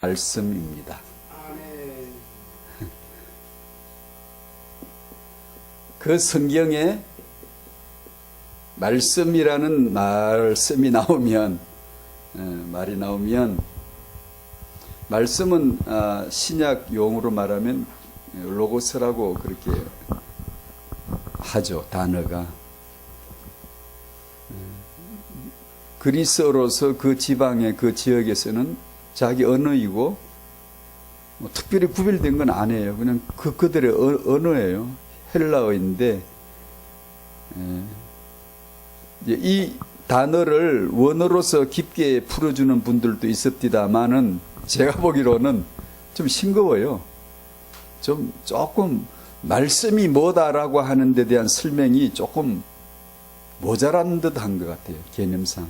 말씀입니다. 아멘. 그 성경에 말씀이라는 말씀이 나오면, 말이 나오면, 말씀은 신약 용어로 말하면 로고스라고 그렇게 하죠, 단어가. 그리스어로서 그 지방의 그 지역에서는 자기 언어이고, 뭐 특별히 구별된 건 아니에요. 그냥 그들의 언어예요. 헬라어인데, 이 단어를 원어로서 깊게 풀어주는 분들도 있었디다마는 제가 보기로는 좀 싱거워요. 조금 말씀이 뭐다라고 하는 데 대한 설명이 조금 모자란 듯한 것 같아요. 개념상.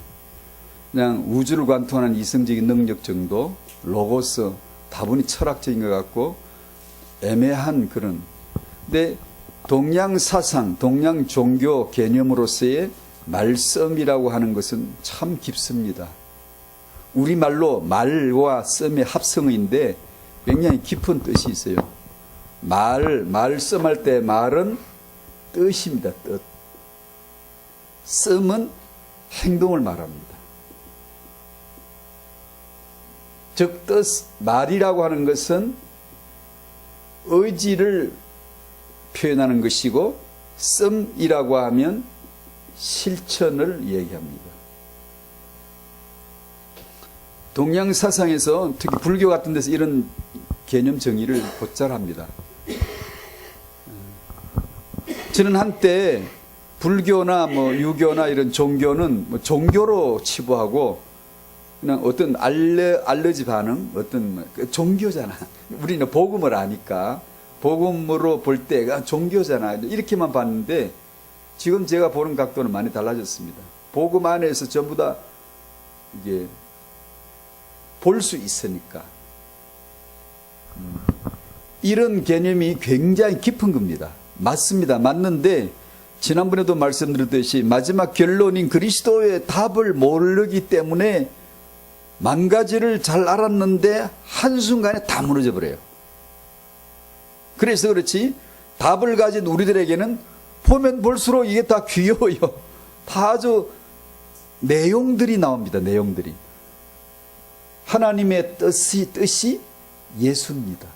그냥 우주를 관통하는 이성적인 능력 정도, 로고스, 다분히 철학적인 것 같고 애매한 그런. 근데 동양 사상, 동양 종교 개념으로서의 말씀이라고 하는 것은 참 깊습니다. 우리말로 말과 씀의 합성어인데 굉장히 깊은 뜻이 있어요. 말씀할 때 말은 뜻입니다. 뜻. 씀은 행동을 말합니다. 즉, 말이라고 하는 것은 의지를 표현하는 것이고, 씀이라고 하면 실천을 얘기합니다. 동양 사상에서 특히 불교 같은 데서 이런 개념 정의를 곧잘 합니다. 저는 한때 불교나 유교나 이런 종교는 종교로 치부하고 그냥 어떤 알러지 반응, 어떤 종교잖아. 우리는 복음을 아니까 복음으로 볼 때가 종교잖아. 이렇게만 봤는데 지금 제가 보는 각도는 많이 달라졌습니다. 복음 안에서 전부 다 이게 볼 수 있으니까. 이런 개념이 굉장히 깊은 겁니다. 맞습니다. 맞는데 지난번에도 말씀드렸듯이 마지막 결론인 그리스도의 답을 모르기 때문에 만 가지를 잘 알았는데 한순간에 다 무너져 버려요. 그래서 그렇지 답을 가진 우리들에게는 보면 볼수록 이게 다 귀여워요. 다 아주 내용들이 나옵니다. 내용들이. 하나님의 뜻이 예수입니다.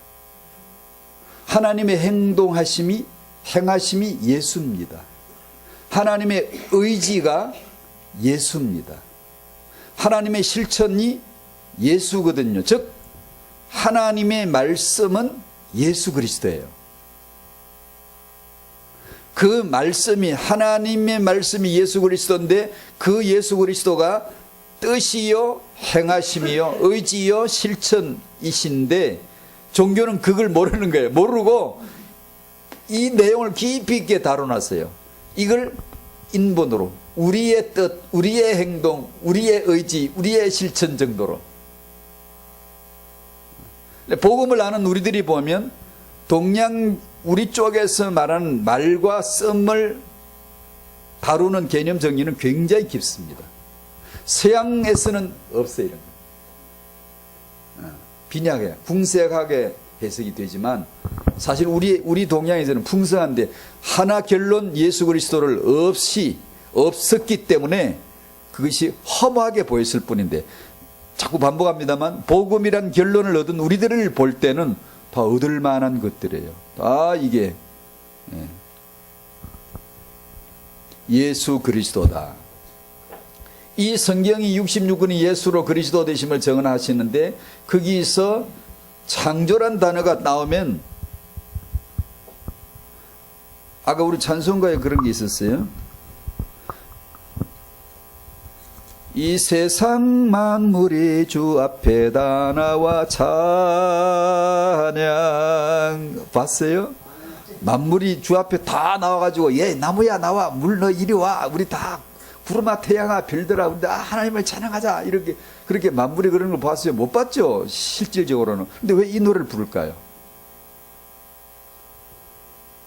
하나님의 행하심이 예수입니다. 하나님의 의지가 예수입니다. 하나님의 실천이 예수거든요. 즉 하나님의 말씀은 예수 그리스도예요. 그 말씀이 하나님의 말씀이 예수 그리스도인데 그 예수 그리스도가 뜻이요 행하심이요 의지요 실천이신데 종교는 그걸 모르는 거예요. 모르고 이 내용을 깊이 있게 다뤄놨어요. 이걸 인본으로 우리의 뜻, 우리의 행동, 우리의 의지, 우리의 실천 정도로. 복음을 아는 우리들이 보면 동양 우리 쪽에서 말하는 말과 씀을 다루는 개념 정의는 굉장히 깊습니다. 서양에서는 없어요. 이런 거. 빈약해, 궁색하게 해석이 되지만 사실 우리 동양에서는 풍성한데 하나 결론 예수 그리스도를 없었기 때문에 그것이 허무하게 보였을 뿐인데 자꾸 반복합니다만 복음이란 결론을 얻은 우리들을 볼 때는 다 얻을 만한 것들이에요. 다 이게 예수 그리스도다. 이 성경이 66권이 예수로 그리스도 되심을 정언하시는데 거기서 창조란 단어가 나오면 아까 우리 찬송가에 그런 게 있었어요. 이 세상 만물이 주 앞에 다 나와 찬양. 봤어요? 만물이 주 앞에 다 나와가지고 얘 나무야 나와 물 너 이리 와 우리 다 구름아 태양아 별들아 우리 다 하나님을 찬양하자 이렇게 그렇게 만물이 그러는 걸 봤어요? 못 봤죠 실질적으로는. 근데 왜 이 노래를 부를까요?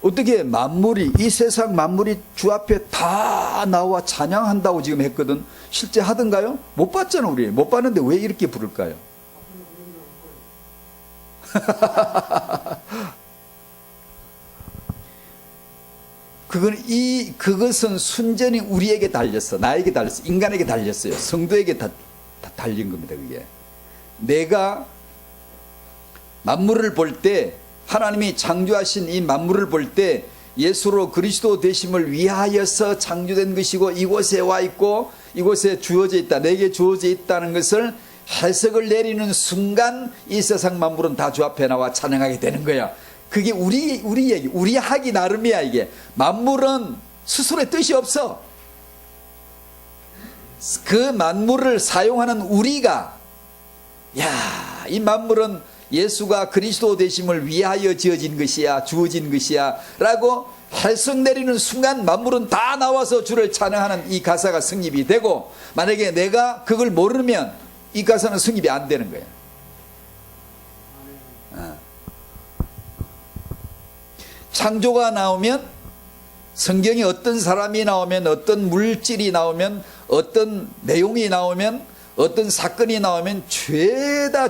어떻게 만물이 이 세상 만물이 주 앞에 다 나와 찬양한다고 지금 했거든. 실제 하던가요? 못 봤잖아 우리. 못 봤는데 왜 이렇게 부를까요? 그것은 순전히 우리에게 달렸어. 나에게 달렸어. 인간에게 달렸어요. 성도에게 다 달린 겁니다. 그게. 내가 만물을 볼 때, 하나님이 창조하신 이 만물을 볼 때 예수로 그리스도 되심을 위하여서 창조된 것이고, 이곳에 와 있고 이곳에 주어져 있다, 내게 주어져 있다는 것을 해석을 내리는 순간 이 세상 만물은 다 주 앞에 나와 찬양하게 되는 거야. 그게 우리 얘기, 우리 하기 나름이야. 이게 만물은 스스로의 뜻이 없어. 그 만물을 사용하는 우리가, 야, 이 만물은 예수가 그리스도 되심을 위하여 지어진 것이야, 주어진 것이야 라고 해석 내리는 순간 만물은 다 나와서 주를 찬양하는 이 가사가 성립이 되고, 만약에 내가 그걸 모르면 이 가사는 성립이 안 되는 거야. 창조가 나오면, 성경에 어떤 사람이 나오면, 어떤 물질이 나오면, 어떤 내용이 나오면, 어떤 사건이 나오면 죄다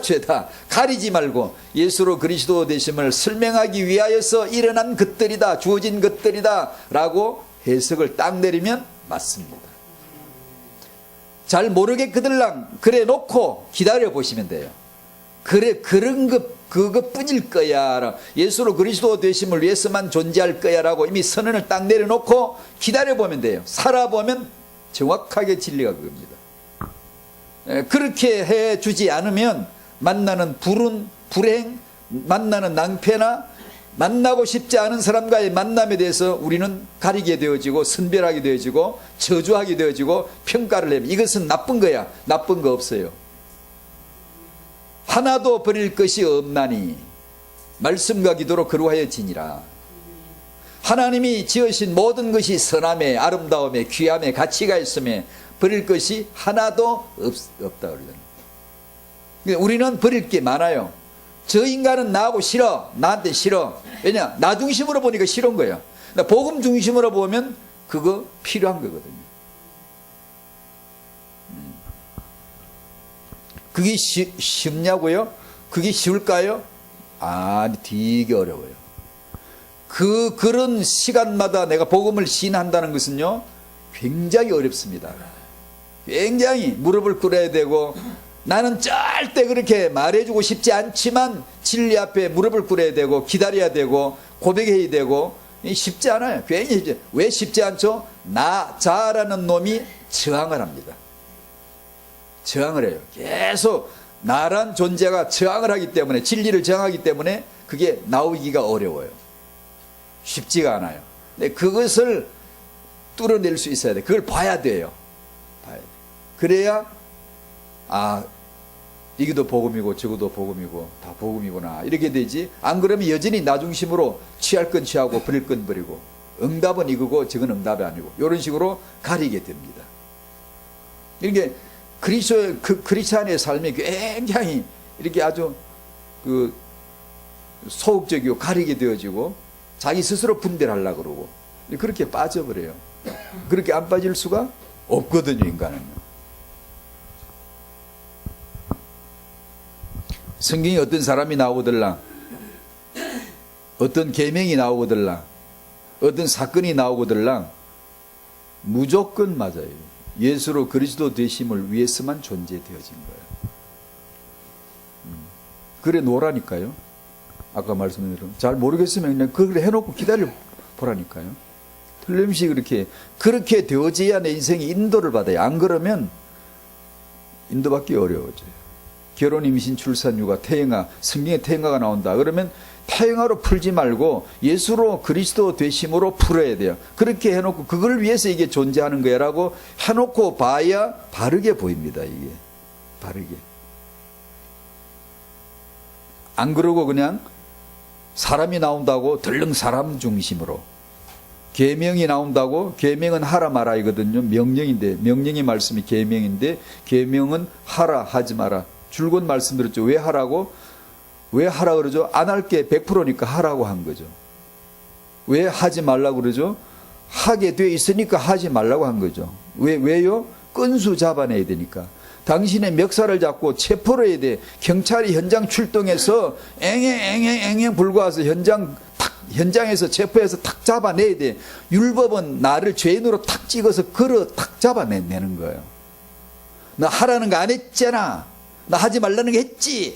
가리지 말고 예수로 그리스도 되심을 설명하기 위하여서 일어난 것들이다, 주어진 것들이다 라고 해석을 딱 내리면 맞습니다. 잘 모르겠거들랑 그래 놓고 기다려 보시면 돼요. 그래, 그런 그것뿐일 거야, 예수로 그리스도 되심을 위해서만 존재할 거야 라고 이미 선언을 딱 내려놓고 기다려 보면 돼요. 살아보면 정확하게 진리가 그겁니다. 그렇게 해주지 않으면 만나는 불행, 만나는 낭패나 만나고 싶지 않은 사람과의 만남에 대해서 우리는 가리게 되어지고 선별하게 되어지고 저주하게 되어지고 평가를 해요. 이것은 나쁜 거야. 나쁜 거 없어요. 하나도 버릴 것이 없나니 말씀과 기도로 그루하여지니라. 하나님이 지으신 모든 것이 선함에 아름다움에 귀함에 가치가 있음에 버릴 것이 하나도 없다 그러잖아요. 우리는 버릴 게 많아요. 저 인간은 나하고 싫어, 나한테 싫어. 왜냐? 나 중심으로 보니까 싫은 거야. 복음 중심으로 보면 그거 필요한 거거든요. 그게 쉽냐고요? 그게 쉬울까요? 되게 어려워요. 그런 시간마다 내가 복음을 시인한다는 것은요, 굉장히 어렵습니다. 굉장히 무릎을 꿇어야 되고, 나는 절대 그렇게 말해주고 싶지 않지만 진리 앞에 무릎을 꿇어야 되고 기다려야 되고 고백해야 되고, 쉽지 않아요. 괜히. 왜 쉽지 않죠? 나 자라는 놈이 저항을 합니다. 저항을 해요. 계속 나란 존재가 저항을 하기 때문에, 진리를 저항하기 때문에 그게 나오기가 어려워요. 쉽지가 않아요. 근데 그것을 뚫어낼 수 있어야 돼. 그걸 봐야 돼요. 봐야 돼. 그래야 이게도 복음이고 저거도 복음이고 다 복음이구나 이렇게 되지. 안 그러면 여전히 나 중심으로 취할 건 취하고 버릴 건 버리고, 응답은 이거고 저건 응답이 아니고, 이런 식으로 가리게 됩니다. 이렇게 크리스찬의 삶이 굉장히 이렇게 아주 소극적이고 가리게 되어지고 자기 스스로 분별하려고 그러고 그렇게 빠져버려요. 그렇게 안 빠질 수가 없거든요, 인간은요. 성경에 어떤 사람이 나오거들랑, 어떤 계명이 나오거들랑, 어떤 사건이 나오거들랑 무조건 맞아요. 예수로 그리스도 되심을 위해서만 존재되어진 거예요. 그래 놓으라니까요. 아까 말씀드린 대로 잘 모르겠으면 그냥 그걸 해놓고 기다려 보라니까요. 틀림없이 그렇게 되어져야 내 인생이 인도를 받아요. 안 그러면 인도받기 어려워져요. 결혼, 임신, 출산, 육아, 태영아, 성경에 태영아가 나온다 그러면 태영아로 풀지 말고 예수로 그리스도 되심으로 풀어야 돼요. 그렇게 해놓고 그걸 위해서 이게 존재하는 거야 라고 해놓고 봐야 바르게 보입니다. 이게 바르게. 안 그러고 그냥 사람이 나온다고 덜렁 사람 중심으로, 계명이 나온다고, 계명은 하라 마라 이거든요. 명령인데, 명령의 말씀이 계명인데 계명은 하라 하지 마라. 줄곧 말씀드렸죠. 왜 하라고? 왜 하라 그러죠? 안 할게 100%니까 하라고 한 거죠. 왜 하지 말라고 그러죠? 하게 돼 있으니까 하지 말라고 한 거죠. 왜요? 건수 잡아내야 되니까. 당신의 멱살을 잡고 체포를 해야 돼. 경찰이 현장 출동해서 앵앵 불고 와서 현장에서 체포해서 탁 잡아내야 돼. 율법은 나를 죄인으로 탁 찍어서 걸어 탁 잡아내는 거예요. 나 하라는 거 안 했잖아. 나 하지 말라는 거 했지.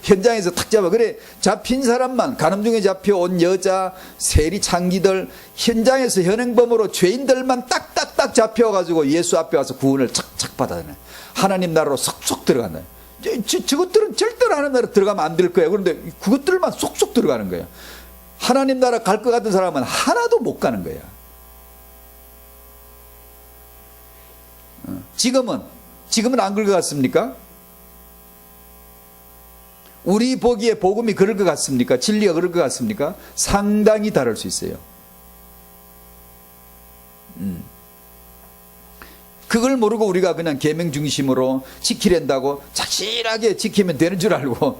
현장에서 탁 잡아. 그래, 잡힌 사람만, 간음 중에 잡혀온 여자, 세리 창기들, 현장에서 현행범으로 죄인들만 딱딱딱 잡혀가지고 예수 앞에 와서 구원을 착착 받아내. 하나님 나라로 쏙쏙 들어간다. 저것들은 절대로 하나님 나라 들어가면 안 될 거예요. 그런데 그것들만 쏙쏙 들어가는 거예요. 하나님 나라 갈 것 같은 사람은 하나도 못 가는 거야. 지금은 안 그럴 것 같습니까? 우리 보기에 복음이 그럴 것 같습니까? 진리가 그럴 것 같습니까? 상당히 다를 수 있어요. 그걸 모르고 우리가 그냥 계명 중심으로 지키랜다고 착실하게 지키면 되는 줄 알고,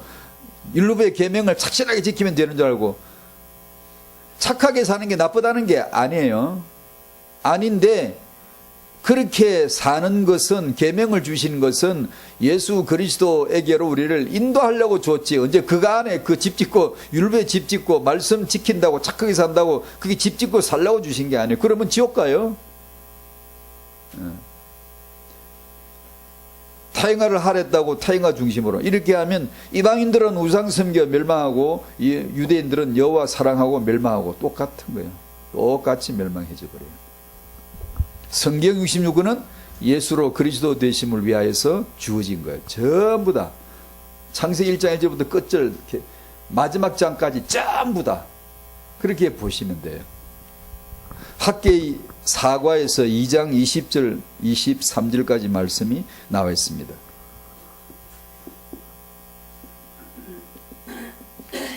율법의 계명을 착실하게 지키면 되는 줄 알고, 착하게 사는 게 나쁘다는 게 아니에요. 아닌데, 그렇게 사는 것은, 계명을 주신 것은 예수 그리스도에게로 우리를 인도하려고 줬지. 언제 그가 안에 그 집 짓고, 율법에 집 짓고, 말씀 지킨다고 착하게 산다고 그게 집 짓고 살라고 주신 게 아니에요. 그러면 지옥 가요. 타인화를 하랬다고 타인화 중심으로 이렇게 하면 이방인들은 우상 섬겨 멸망하고 유대인들은 여호와 사랑하고 멸망하고 똑같은 거예요. 똑같이 멸망해져 버려요. 성경 66권은 예수로 그리스도 되심을 위하여서 주어진 거예요. 전부 다 창세기 1장 1절부터 끝절 마지막 장까지 전부 다 그렇게 보시면 돼요. 학개의 사과에서 2장 20절 23절까지 말씀이 나와 있습니다.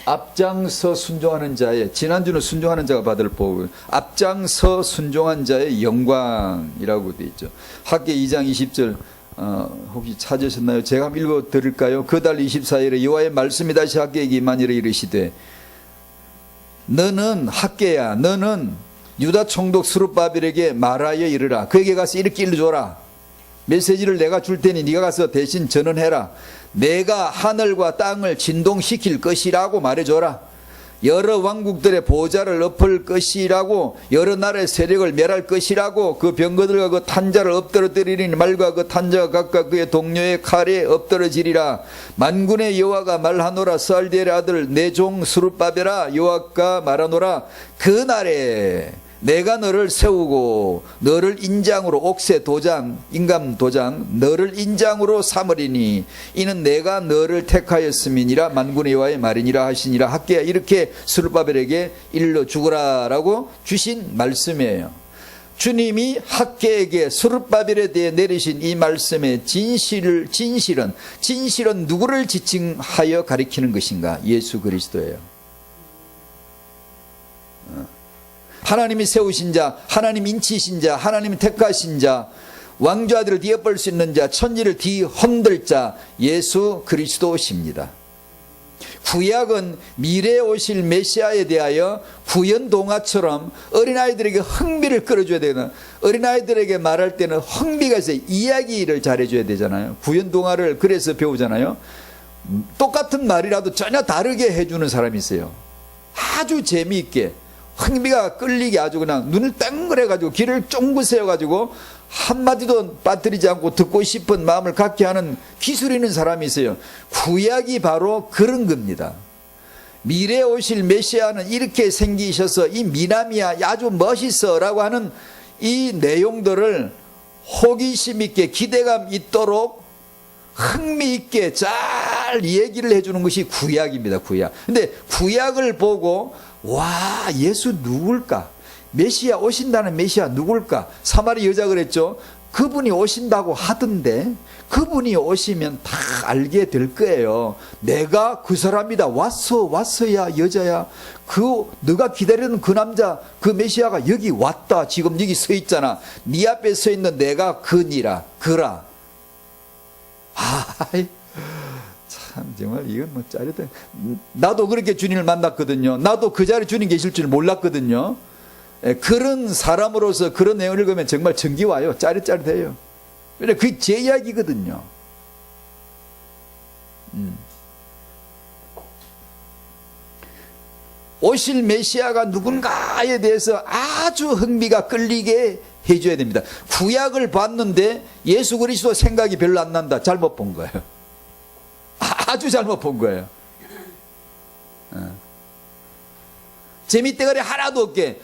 앞장서 순종하는 자의, 지난주는 순종하는 자가 받을 복, 앞장서 순종한 자의 영광이라고 되어 있죠. 학개 2장 20절 혹시 찾으셨나요? 제가 한번 읽어 드릴까요? 그달 24일에 여호와의 말씀이 다시 학개에게 임하니라 이르시되 너는 학개야, 너는 유다 총독 스룹바벨에게 말하여 이르라. 그에게 가서 이렇게 일러줘라. 메시지를 내가 줄 테니 네가 가서 대신 전언해라. 내가 하늘과 땅을 진동시킬 것이라고 말해줘라. 여러 왕국들의 보좌를 엎을 것이라고, 여러 나라의 세력을 멸할 것이라고, 그 병거들과 그 탄자를 엎드러뜨리니 말과 그 탄자가 각각 그의 동료의 칼에 엎드러지리라. 만군의 여호와가 말하노라. 스알디엘의 아들 내 종 스룹바벨아, 여호와가 말하노라. 그날에 내가 너를 세우고 너를 인장으로, 옥새 도장, 인감 도장, 너를 인장으로 삼으리니 이는 내가 너를 택하였음이니라. 만군의 여호와의 말이니라 하시니라. 학개야, 이렇게 스룹바벨에게 일러 주거라 라고 주신 말씀이에요. 주님이 학개에게 스룹바벨에 대해 내리신 이 말씀의 진실은 누구를 지칭하여 가리키는 것인가? 예수 그리스도예요. 하나님이 세우신 자, 하나님 인치신 자, 하나님이 택하신 자, 왕좌들을 뒤엎을 수 있는 자, 천지를 뒤흔들 자, 예수 그리스도십니다. 구약은 미래에 오실 메시아에 대하여 구연동화처럼 어린아이들에게 흥미를 끌어줘야 되는, 어린아이들에게 말할 때는 흥미가 있어요. 이야기를 잘해줘야 되잖아요. 구연동화를 그래서 배우잖아요. 똑같은 말이라도 전혀 다르게 해주는 사람이 있어요. 아주 재미있게, 흥미가 끌리게 아주 그냥 눈을 땡그래가지고 귀를 쫑긋 세워가지고 한마디도 빠뜨리지 않고 듣고 싶은 마음을 갖게 하는 기술이 있는 사람이 있어요. 구약이 바로 그런 겁니다. 미래에 오실 메시아는 이렇게 생기셔서 이 미남이야, 아주 멋있어 라고 하는 이 내용들을 호기심 있게, 기대감 있도록 흥미있게 잘 얘기를 해주는 것이 구약입니다. 구약. 근데 구약을 보고 와, 예수 누굴까? 메시아 오신다는 메시아 누굴까? 사마리 여자 그랬죠. 그분이 오신다고 하던데 그분이 오시면 다 알게 될 거예요. 내가 그 사람이다. 왔어야 여자야. 너가 기다리는 그 남자, 그 메시아가 여기 왔다. 지금 여기 서 있잖아. 네 앞에 서 있는 내가 그니라. 그라. 참 정말 이건 뭐 짜릿해. 나도 그렇게 주님을 만났거든요. 나도 그 자리에 주님 계실 줄 몰랐거든요. 그런 사람으로서 그런 내용을 읽으면 정말 정기 와요. 짜릿짜릿해요. 그게 제 이야기거든요. 오실 메시아가 누군가에 대해서 아주 흥미가 끌리게 해줘야 됩니다. 구약을 봤는데 예수 그리스도 생각이 별로 안 난다. 잘못 본 거예요. 아주 잘못 본 거예요. 재미대가리 하나도 없게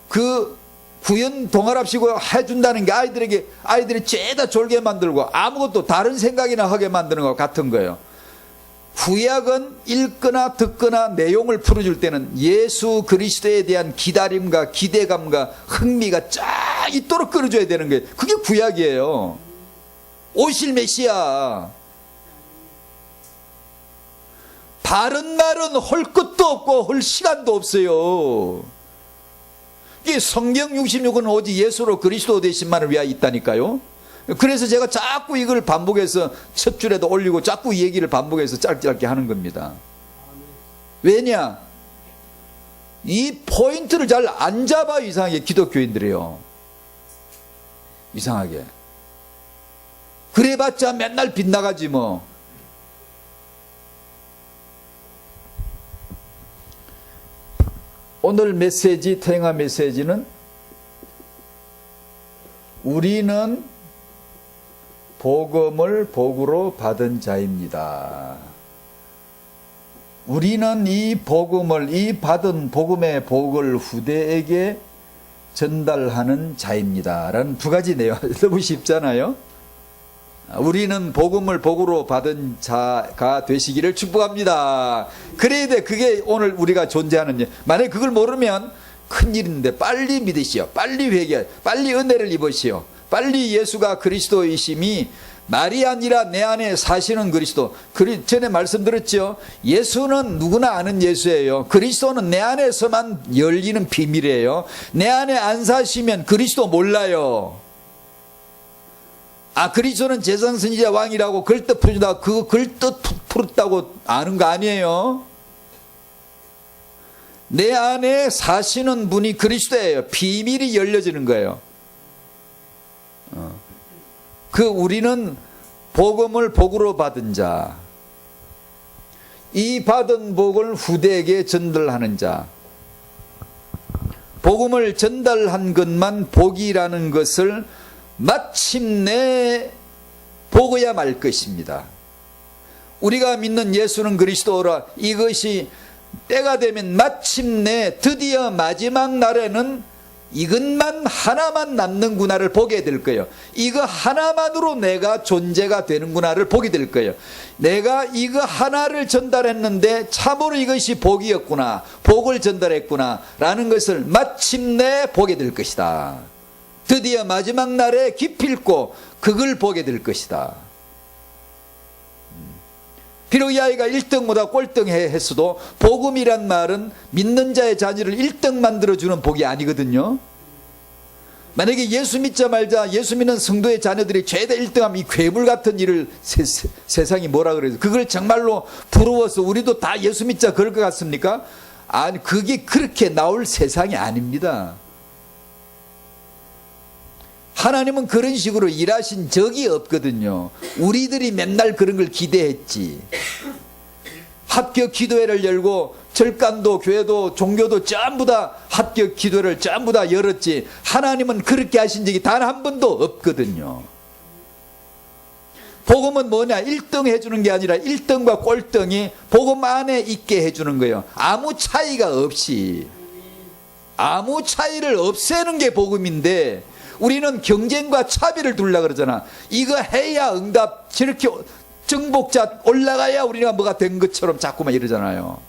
그 구연 동화랍시고 해준다는 게 아이들이 죄다 졸게 만들고 아무것도 다른 생각이나 하게 만드는 것 같은 거예요. 구약은 읽거나 듣거나 내용을 풀어줄 때는 예수 그리스도에 대한 기다림과 기대감과 흥미가 쫙 있도록 끌어줘야 되는 거예요. 그게 구약이에요. 오실 메시아. 바른 말은 할 것도 없고 할 시간도 없어요. 이 성경 66은 오직 예수로 그리스도 되신만을 위하여 있다니까요. 그래서 제가 자꾸 이걸 반복해서 첫 줄에도 올리고 자꾸 이 얘기를 반복해서 짧게 하는 겁니다. 왜냐? 이 포인트를 잘 안 잡아요. 이상하게 기독교인들이요. 이상하게. 그래봤자 맨날 빗나가지 뭐. 오늘 메시지, 태영아 메시지는 우리는 복음을 복으로 받은 자입니다. 우리는 이 복음을, 이 받은 복음의 복을 후대에게 전달하는 자입니다. 라는 두 가지 내용. 너무 쉽잖아요. 우리는 복음을 복으로 받은 자가 되시기를 축복합니다. 그래야 돼. 그게 오늘 우리가 존재하는 일. 만약에 그걸 모르면 큰일인데 빨리 믿으시오. 빨리 회개, 빨리 은혜를 입으시오. 빨리 예수가 그리스도이심이 말이 아니라 내 안에 사시는 그리스도. 전에 말씀드렸죠. 예수는 누구나 아는 예수예요. 그리스도는 내 안에서만 열리는 비밀이에요. 내 안에 안 사시면 그리스도 몰라요. 그리스도는 제상 선지자 왕이라고 글뜻 풀어준다. 그거 글뜻 풀었다고 아는 거 아니에요. 내 안에 사시는 분이 그리스도예요. 비밀이 열려지는 거예요. 우리는 복음을 복으로 받은 자, 이 받은 복을 후대에게 전달하는 자, 복음을 전달한 것만 복이라는 것을 마침내 보고야 말 것입니다. 우리가 믿는 예수는 그리스도라, 이것이 때가 되면 마침내 드디어 마지막 날에는 이것만 하나만 남는구나를 보게 될 거예요. 이거 하나만으로 내가 존재가 되는구나를 보게 될 거예요. 내가 이거 하나를 전달했는데 참으로 이것이 복이었구나, 복을 전달했구나 라는 것을 마침내 보게 될 것이다. 드디어 마지막 날에 기필코 그걸 보게 될 것이다. 비록 이 아이가 1등보다 꼴등해 했어도 복음이란 말은 믿는 자의 자녀를 1등 만들어주는 복이 아니거든요. 만약에 예수 믿자 말자 예수 믿는 성도의 자녀들이 죄다 1등하면 이 괴물 같은 일을 세상이 뭐라 그래요? 그걸 정말로 부러워서 우리도 다 예수 믿자 그럴 것 같습니까? 아니, 그게 그렇게 나올 세상이 아닙니다. 하나님은 그런 식으로 일하신 적이 없거든요. 우리들이 맨날 그런 걸 기대했지. 합격 기도회를 열고 절간도 교회도 종교도 전부 다 합격 기도회를 전부 다 열었지. 하나님은 그렇게 하신 적이 단 한 번도 없거든요. 복음은 뭐냐? 1등 해주는 게 아니라 1등과 꼴등이 복음 안에 있게 해주는 거예요. 아무 차이가 없이. 아무 차이를 없애는 게 복음인데 우리는 경쟁과 차별을 두려고 그러잖아. 이거 해야 응답, 저렇게 정복자 올라가야 우리가 뭐가 된 것처럼 자꾸만 이러잖아요.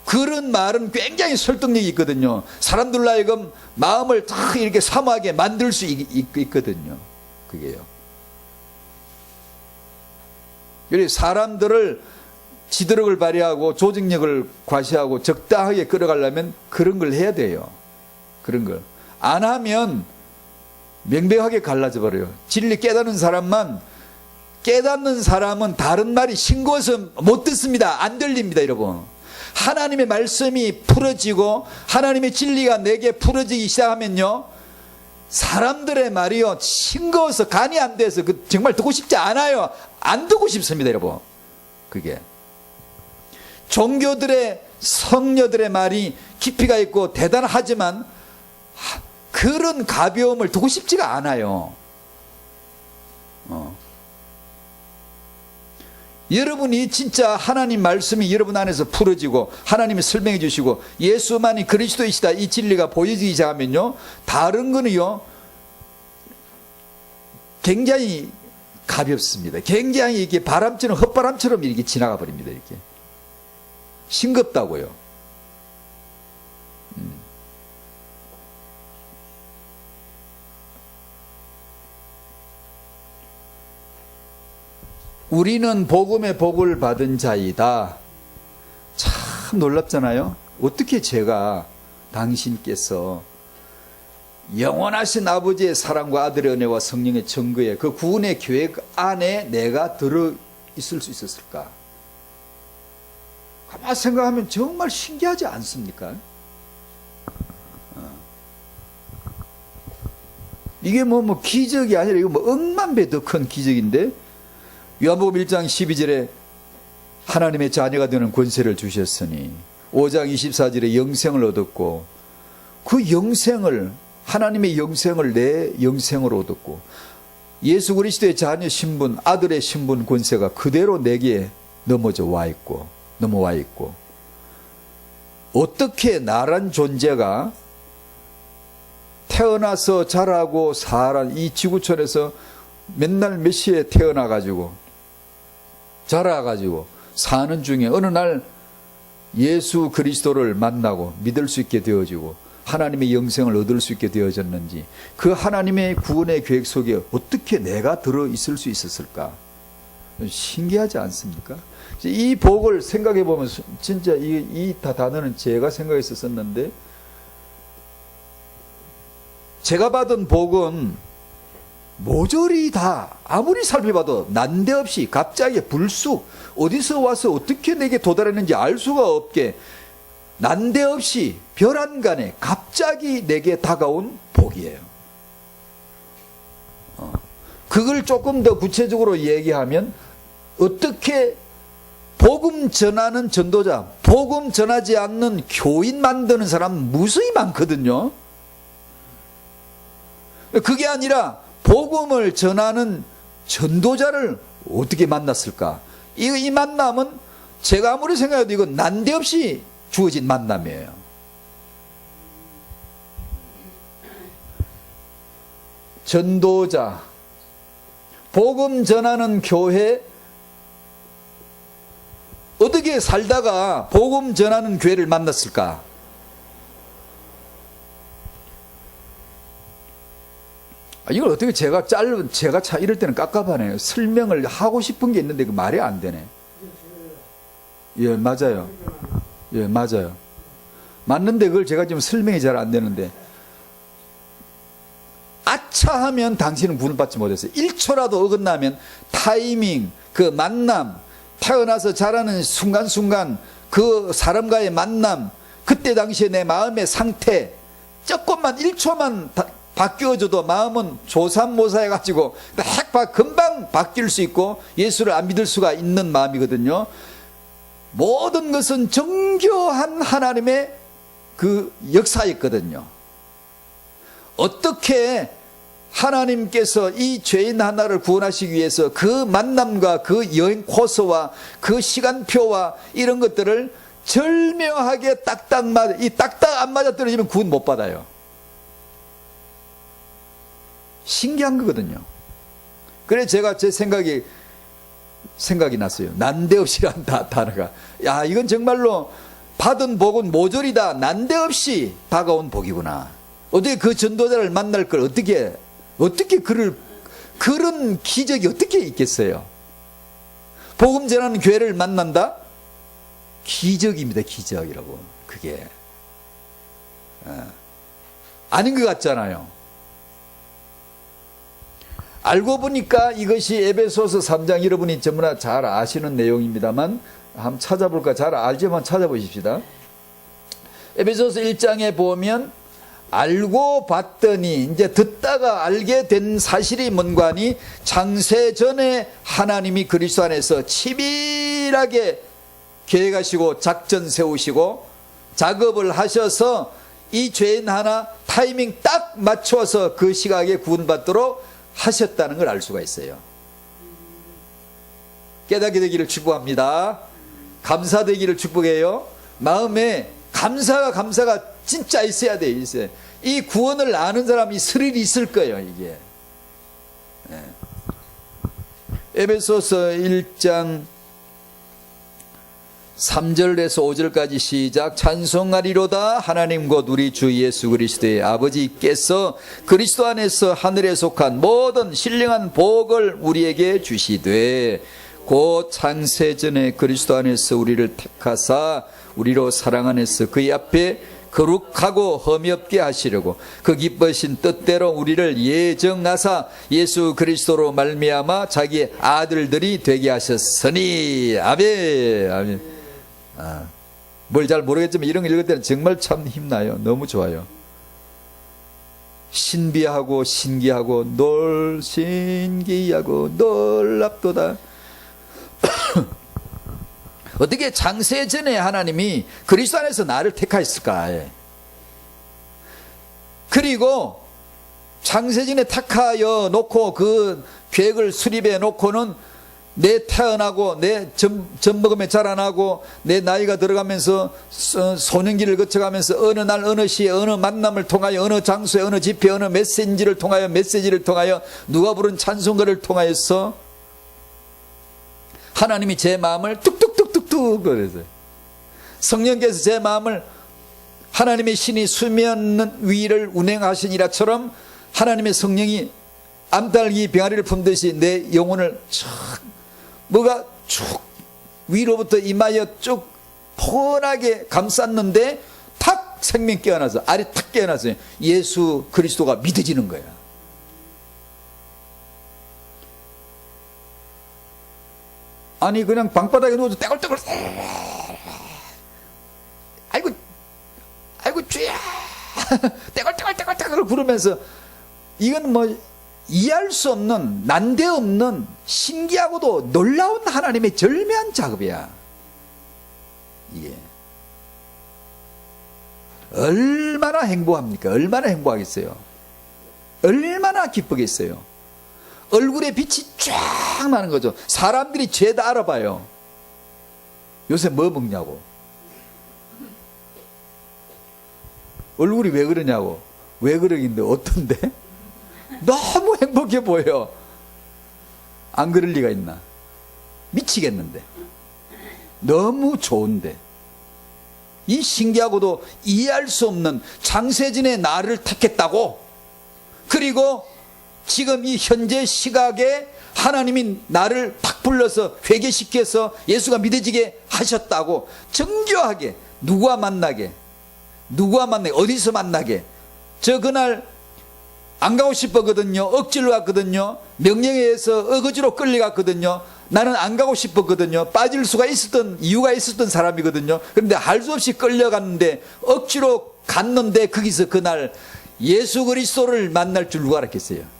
그런 말은 굉장히 설득력이 있거든요. 사람들로 하여금 마음을 다 이렇게 사모하게 만들 수 있거든요. 그게요. 그래서 사람들을 지도력을 발휘하고 조직력을 과시하고 적당하게 끌어가려면 그런 걸 해야 돼요. 그런 걸 안 하면 명백하게 갈라져 버려요. 진리 깨닫는 사람은 다른 말이 싱거워서 못 듣습니다. 안 들립니다, 여러분. 하나님의 말씀이 풀어지고 하나님의 진리가 내게 풀어지기 시작하면요, 사람들의 말이요 싱거워서 간이 안 돼서 정말 듣고 싶지 않아요. 안 듣고 싶습니다, 여러분. 그게 종교들의 성녀들의 말이 깊이가 있고 대단하지만 그런 가벼움을 두고 싶지가 않아요. 여러분이 진짜 하나님 말씀이 여러분 안에서 풀어지고 하나님이 설명해 주시고 예수만이 그리스도이시다 이 진리가 보여지기 시작하면요, 다른 거는요 굉장히 가볍습니다. 굉장히 이렇게 바람처럼 헛바람처럼 이렇게 지나가 버립니다. 이렇게 싱겁다고요. 우리는 복음의 복을 받은 자이다. 참 놀랍잖아요. 어떻게 제가 당신께서 영원하신 아버지의 사랑과 아들의 은혜와 성령의 증거에 그 구원의 계획 안에 내가 들어있을 수 있었을까? 가만히 생각하면 정말 신기하지 않습니까? 이게 뭐 기적이 아니라 이거 뭐 억만 배 더 큰 기적인데, 요한복음 1장 12절에 하나님의 자녀가 되는 권세를 주셨으니 5장 24절에 영생을 얻었고, 그 영생을, 하나님의 영생을 내 영생으로 얻었고, 예수 그리스도의 자녀 신분, 아들의 신분 권세가 그대로 내게 넘어와 있고 어떻게 나란 존재가 태어나서 자라고 살아 이 지구촌에서 맨날 몇 시에 태어나가지고 자라가지고 사는 중에 어느 날 예수 그리스도를 만나고 믿을 수 있게 되어지고 하나님의 영생을 얻을 수 있게 되어졌는지, 그 하나님의 구원의 계획 속에 어떻게 내가 들어있을 수 있었을까? 신기하지 않습니까? 이 복을 생각해 보면 진짜 이 단어는 제가 생각했었는데, 제가 받은 복은 모조리 다 아무리 살펴봐도 난데없이 갑자기 불쑥 어디서 와서 어떻게 내게 도달했는지 알 수가 없게 난데없이 별안간에 갑자기 내게 다가온 복이에요. 그걸 조금 더 구체적으로 얘기하면, 어떻게 복음 전하는 전도자, 복음 전하지 않는 교인 만드는 사람 무수히 많거든요. 그게 아니라 복음을 전하는 전도자를 어떻게 만났을까? 이 만남은 제가 아무리 생각해도 이건 난데없이 주어진 만남이에요. 전도자, 복음 전하는 교회, 어떻게 살다가 복음 전하는 교회를 만났을까? 이걸 어떻게 제가 이럴 때는 깝깝하네요. 설명을 하고 싶은 게 있는데 그 말이 안 되네. 예, 맞아요. 예, 맞아요. 맞는데 그걸 제가 지금 설명이 잘 안 되는데, 아차 하면 당신은 구원을 받지 못했어요. 1초라도 어긋나면 타이밍, 그 만남, 태어나서 자라는 순간순간 그 사람과의 만남, 그때 당시에 내 마음의 상태 조금만 1초만 바뀌어져도 마음은 조삼모사해가지고 금방 바뀔 수 있고 예수를 안 믿을 수가 있는 마음이거든요. 모든 것은 정교한 하나님의 그 역사였거든요. 어떻게 하나님께서 이 죄인 하나를 구원하시기 위해서 그 만남과 그 여행 코스와 그 시간표와 이런 것들을 절묘하게 딱딱 안 맞아 떨어지면 구원 못 받아요. 신기한 거거든요. 그래서 제가 제 생각이 났어요. 난데없이란 단어가, 야, 이건 정말로 받은 복은 모조리다 난데없이 다가온 복이구나. 어떻게 그 전도자를 만날 걸 어떻게 그런 기적이 어떻게 있겠어요? 복음 전하는 교회를 만난다? 기적입니다. 기적이라고. 그게 아닌 것 같잖아요. 알고 보니까 이것이 에베소서 3장, 여러분이 전부나 잘 아시는 내용입니다만 한번 찾아볼까? 잘 알지만 찾아보십시다. 에베소서 1장에 보면 알고 봤더니 이제 듣다가 알게 된 사실이 뭔가니 창세 전에 하나님이 그리스도 안에서 치밀하게 계획하시고 작전 세우시고 작업을 하셔서 이 죄인 하나 타이밍 딱 맞춰서 그 시각에 구원받도록 하셨다는 걸 알 수가 있어요. 깨닫게 되기를 축복합니다. 감사되기를 축복해요. 마음에 감사가 진짜 있어야 돼요. 있어요. 이 구원을 아는 사람이 스릴이 있을 거예요. 이게 에베소서 1장 3절에서 5절까지 시작. 찬송하리로다 하나님 곧 우리 주 예수 그리스도의 아버지께서 그리스도 안에서 하늘에 속한 모든 신령한 복을 우리에게 주시되 곧 창세전에 그리스도 안에서 우리를 택하사 우리로 사랑 안에서 그의 앞에 거룩하고 흠이 없게 하시려고 그 기쁘신 뜻대로 우리를 예정하사 예수 그리스도로 말미암아 자기의 아들들이 되게 하셨으니. 아멘. 아멘. 뭘 잘 모르겠지만 이런 거 읽을 때는 정말 참 힘나요. 너무 좋아요. 신비하고 신기하고 신기하고 놀랍도다. 어떻게 창세전에 하나님이 그리스도 안에서 나를 택하였을까? 그리고 창세전에 택하여 놓고 그 계획을 수립해 놓고는 내 태어나고 내 젖먹으며 자라나고 내 나이가 들어가면서 소년기를 거쳐가면서 어느 날 어느 시에 어느 만남을 통하여 어느 장소에 어느 집회 어느 메시지를 통하여 누가 부른 찬송가를 통하여서 하나님이 제 마음을 뚝뚝뚝뚝뚝 그래서 성령께서 제 마음을 하나님의 신이 수면 위를 운행하시니라처럼 하나님의 성령이 암탉이 병아리를 품듯이 내 영혼을 뭐가 쭉 위로부터 이마에 쭉 펀하게 감쌌는데 탁 생명 깨어나서 알이 탁 깨어나서 예수 그리스도가 믿어지는 거야. 아니 그냥 방바닥에 누워서 떼굴떼굴 아이고 주야 떼굴떼굴 부르면서 이건 뭐 이해할 수 없는 난데없는 신기하고도 놀라운 하나님의 절묘한 작업이야. 이게 얼마나 행복합니까? 얼마나 행복하겠어요? 얼마나 기쁘겠어요? 얼굴에 빛이 쫙 나는 거죠. 사람들이 죄다 알아봐요. 요새 뭐 먹냐고. 얼굴이 왜 그러냐고. 왜 그러긴데 어떤데? 너무 행복해 보여. 안 그럴 리가 있나. 미치겠는데. 너무 좋은데. 이 신기하고도 이해할 수 없는 창세전에 나를 택했다고. 그리고 지금 이 현재 시각에 하나님이 나를 탁 불러서 회개시켜서 예수가 믿어지게 하셨다고. 정교하게 누구와 만나게 어디서 만나게. 저 그날 안 가고 싶었거든요. 억지로 갔거든요. 명령에 의해서 어거지로 끌려갔거든요. 나는 안 가고 싶었거든요. 빠질 수가 있었던 이유가 있었던 사람이거든요. 그런데 할 수 없이 끌려갔는데 억지로 갔는데 거기서 그날 예수 그리스도를 만날 줄 누가 알았겠어요?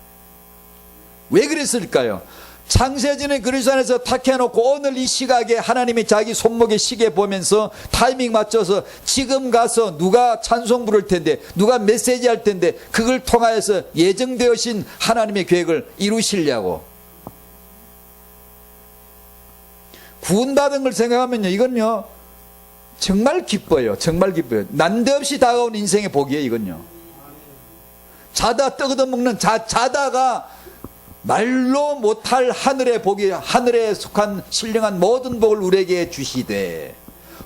왜 그랬을까요? 창세전에 그리스도 안에서 탁해놓고 오늘 이 시각에 하나님이 자기 손목에 시계 보면서 타이밍 맞춰서 지금 가서 누가 찬송 부를 텐데 누가 메시지 할 텐데 그걸 통하여서 예정되어진 하나님의 계획을 이루시려고. 구원받은 걸 생각하면요, 이건요 정말 기뻐요. 정말 기뻐요. 난데없이 다가온 인생의 복이에요. 이건요 자다 떡 얻어먹는 자다가 말로 못할 하늘의 복이, 하늘에 속한 신령한 모든 복을 우리에게 주시되.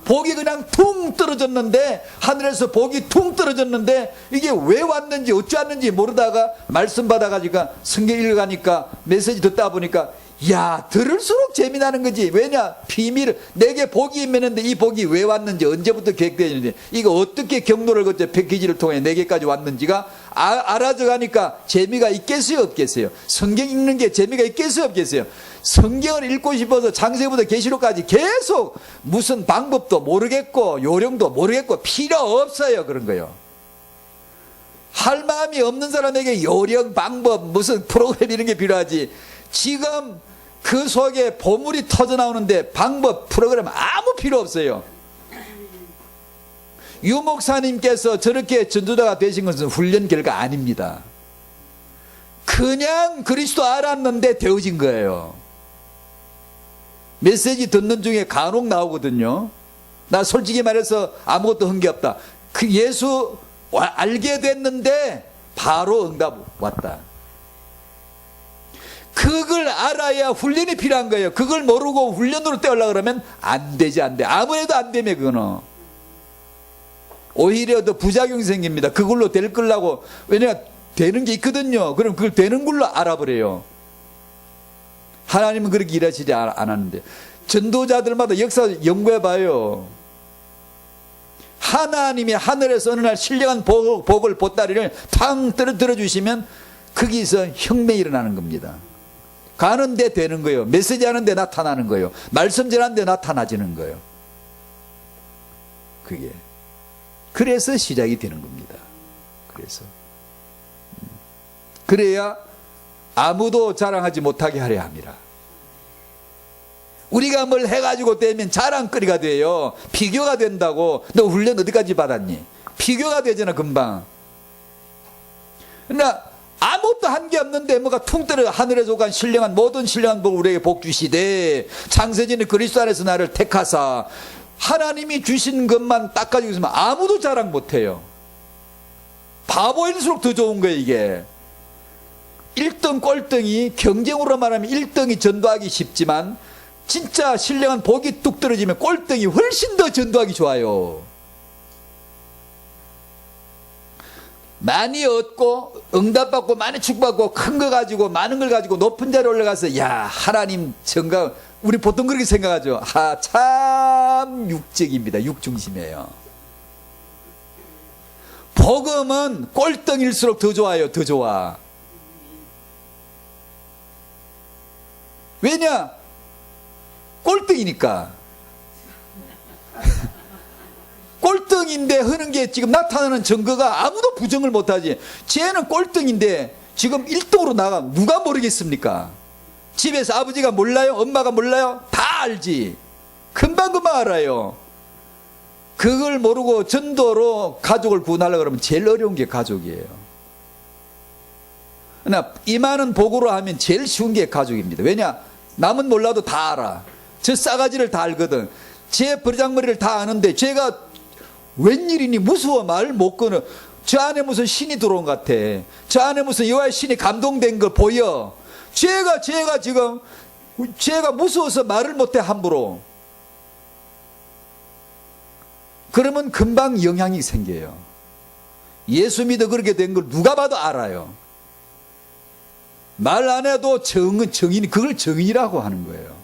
복이 그냥 퉁 떨어졌는데, 하늘에서 복이 퉁 떨어졌는데 이게 왜 왔는지 어찌왔는지 모르다가 말씀 받아가지고 성경 읽어가니까 메시지 듣다 보니까 야, 들을수록 재미나는 거지. 왜냐? 비밀을, 내게 복이 임했는데 이 복이 왜 왔는지, 언제부터 계획되었는지, 이거 어떻게 경로를 거쳐 패키지를 통해 내게까지 왔는지가 알아져 가니까 재미가 있겠어요, 없겠어요? 성경 읽는 게 재미가 있겠어요, 없겠어요? 성경을 읽고 싶어서 창세부터 계시록까지 계속 무슨 방법도 모르겠고 요령도 모르겠고 필요 없어요. 그런 거요. 할 마음이 없는 사람에게 요령, 방법, 무슨 프로그램 이런 게 필요하지. 지금 그 속에 보물이 터져 나오는데 방법, 프로그램 아무 필요 없어요. 유 목사님께서 저렇게 전도자가 되신 것은 훈련 결과 아닙니다. 그냥 그리스도 알았는데 되어진 거예요. 메시지 듣는 중에 간혹 나오거든요. 나 솔직히 말해서 아무것도 한 게 없다. 그 예수 알게 됐는데 바로 응답 왔다. 그걸 알아야 훈련이 필요한 거예요. 그걸 모르고 훈련으로 떼우려고 그러면 안 되지, 안 돼. 아무래도 안 되면 그거는 오히려 더 부작용이 생깁니다. 그걸로 될 거라고. 왜냐 되는 게 있거든요. 그럼 그걸 되는 걸로 알아버려요. 하나님은 그렇게 일하시지 않았는데. 전도자들마다 역사 연구해 봐요. 하나님이 하늘에서 어느 날 신령한 복을 보따리를 탕 떨어뜨려 주시면 거기서 혁명이 일어나는 겁니다. 가는데 되는 거예요. 메시지 하는데 나타나는 거예요. 말씀 전하는데 나타나지는 거예요. 그게. 그래서 시작이 되는 겁니다. 그래서. 그래야 아무도 자랑하지 못하게 하려 합니다. 우리가 뭘 해가지고 되면 자랑거리가 돼요. 비교가 된다고. 너 훈련 어디까지 받았니? 비교가 되잖아 금방. 그러나 아무것도 한 게 없는데 뭐가 퉁 떨어 하늘에서 오간 신령한 모든 신령한 복을 우리에게 복 주시되 창세전에 그리스도 안에서 나를 택하사. 하나님이 주신 것만 딱 가지고 있으면 아무도 자랑 못해요. 바보일수록 더 좋은 거예요 이게. 1등 꼴등이 경쟁으로 말하면 1등이 전도하기 쉽지만 진짜 신령한 복이 뚝 떨어지면 꼴등이 훨씬 더 전도하기 좋아요. 많이 얻고 응답받고 많이 축복받고 큰 거 가지고 많은 걸 가지고 높은 자리에 올라가서 야 하나님 정강. 우리 보통 그렇게 생각하죠. 참 육적입니다. 육중심이에요. 복음은 꼴등일수록 더 좋아요. 더 좋아. 왜냐? 꼴등이니까. 꼴등인데 하는 게 지금 나타나는 증거가 아무도 부정을 못하지. 쟤는 꼴등인데 지금 1등으로 나가 누가 모르겠습니까? 집에서 아버지가 몰라요? 엄마가 몰라요? 다 알지. 금방금방 알아요. 그걸 모르고 전도로 가족을 구원하려고 그러면 제일 어려운 게 가족이에요. 그러나 이 많은 복으로 하면 제일 쉬운 게 가족입니다. 왜냐? 남은 몰라도 다 알아. 저 싸가지를 다 알거든. 제 버장머리를 다 아는데 제가 웬일이니 무서워 말 못 끊어. 저 안에 무슨 신이 들어온 것 같아. 저 안에 무슨 여호와의 신이 감동된 거 보여. 제가 지금 제가 무서워서 말을 못해 함부로. 그러면 금방 영향이 생겨요. 예수 믿어 그렇게 된 걸 누가 봐도 알아요. 말 안 해도 정인, 그걸 정인이라고 하는 거예요.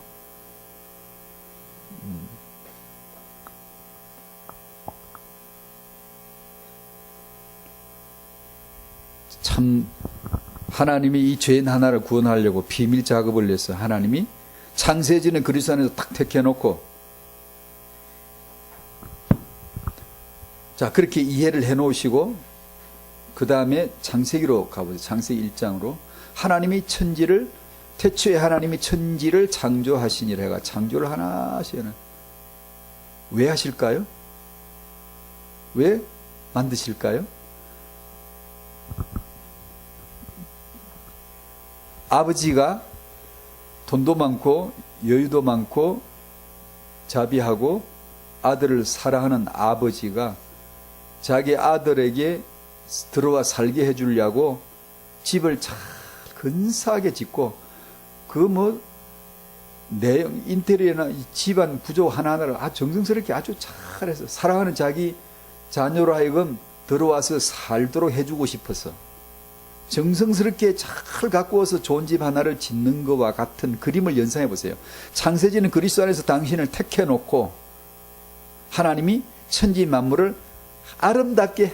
참 하나님이 이 죄인 하나를 구원하려고 비밀 작업을 해서 하나님이 창세전에 그리스도 안에서 탁 택해놓고 자 그렇게 이해를 해놓으시고 그 다음에 창세기로 가보세요. 창세기 1장으로 하나님이 천지를 태초에 하나님이 천지를 창조하시니라 해가 창조를 하나씩 왜 하실까요? 왜 만드실까요? 아버지가 돈도 많고 여유도 많고 자비하고 아들을 사랑하는 아버지가 자기 아들에게 들어와 살게 해주려고 집을 잘 근사하게 짓고 그 뭐 내용 인테리어나 집안 구조 하나하나를 아주 정성스럽게 아주 잘해서 사랑하는 자기 자녀로 하여금 들어와서 살도록 해주고 싶어서 정성스럽게 잘 가꾸어서 좋은 집 하나를 짓는 것과 같은 그림을 연상해 보세요. 창세기는 그리스도 안에서 당신을 택해 놓고 하나님이 천지 만물을 아름답게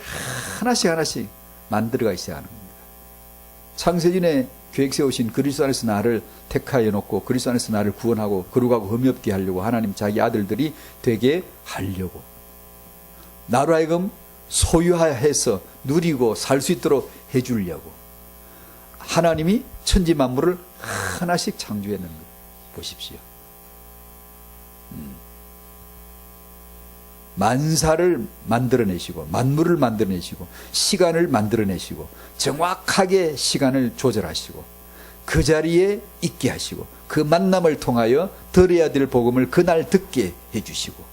하나씩 만들어가기 시작하는 겁니다. 창세전에 계획 세우신 그리스도 안에서 나를 택하여 놓고 그리스도 안에서 나를 구원하고 거룩하고 흠이 없게 하려고 하나님 자기 아들들이 되게 하려고 나로 하여금 소유해서 누리고 살 수 있도록 해주려고 하나님이 천지 만물을 하나씩 창조했는 거 보십시오. 만사를 만들어내시고 만물을 만들어내시고 시간을 만들어내시고 정확하게 시간을 조절하시고 그 자리에 있게 하시고 그 만남을 통하여 들어야 될 복음을 그날 듣게 해주시고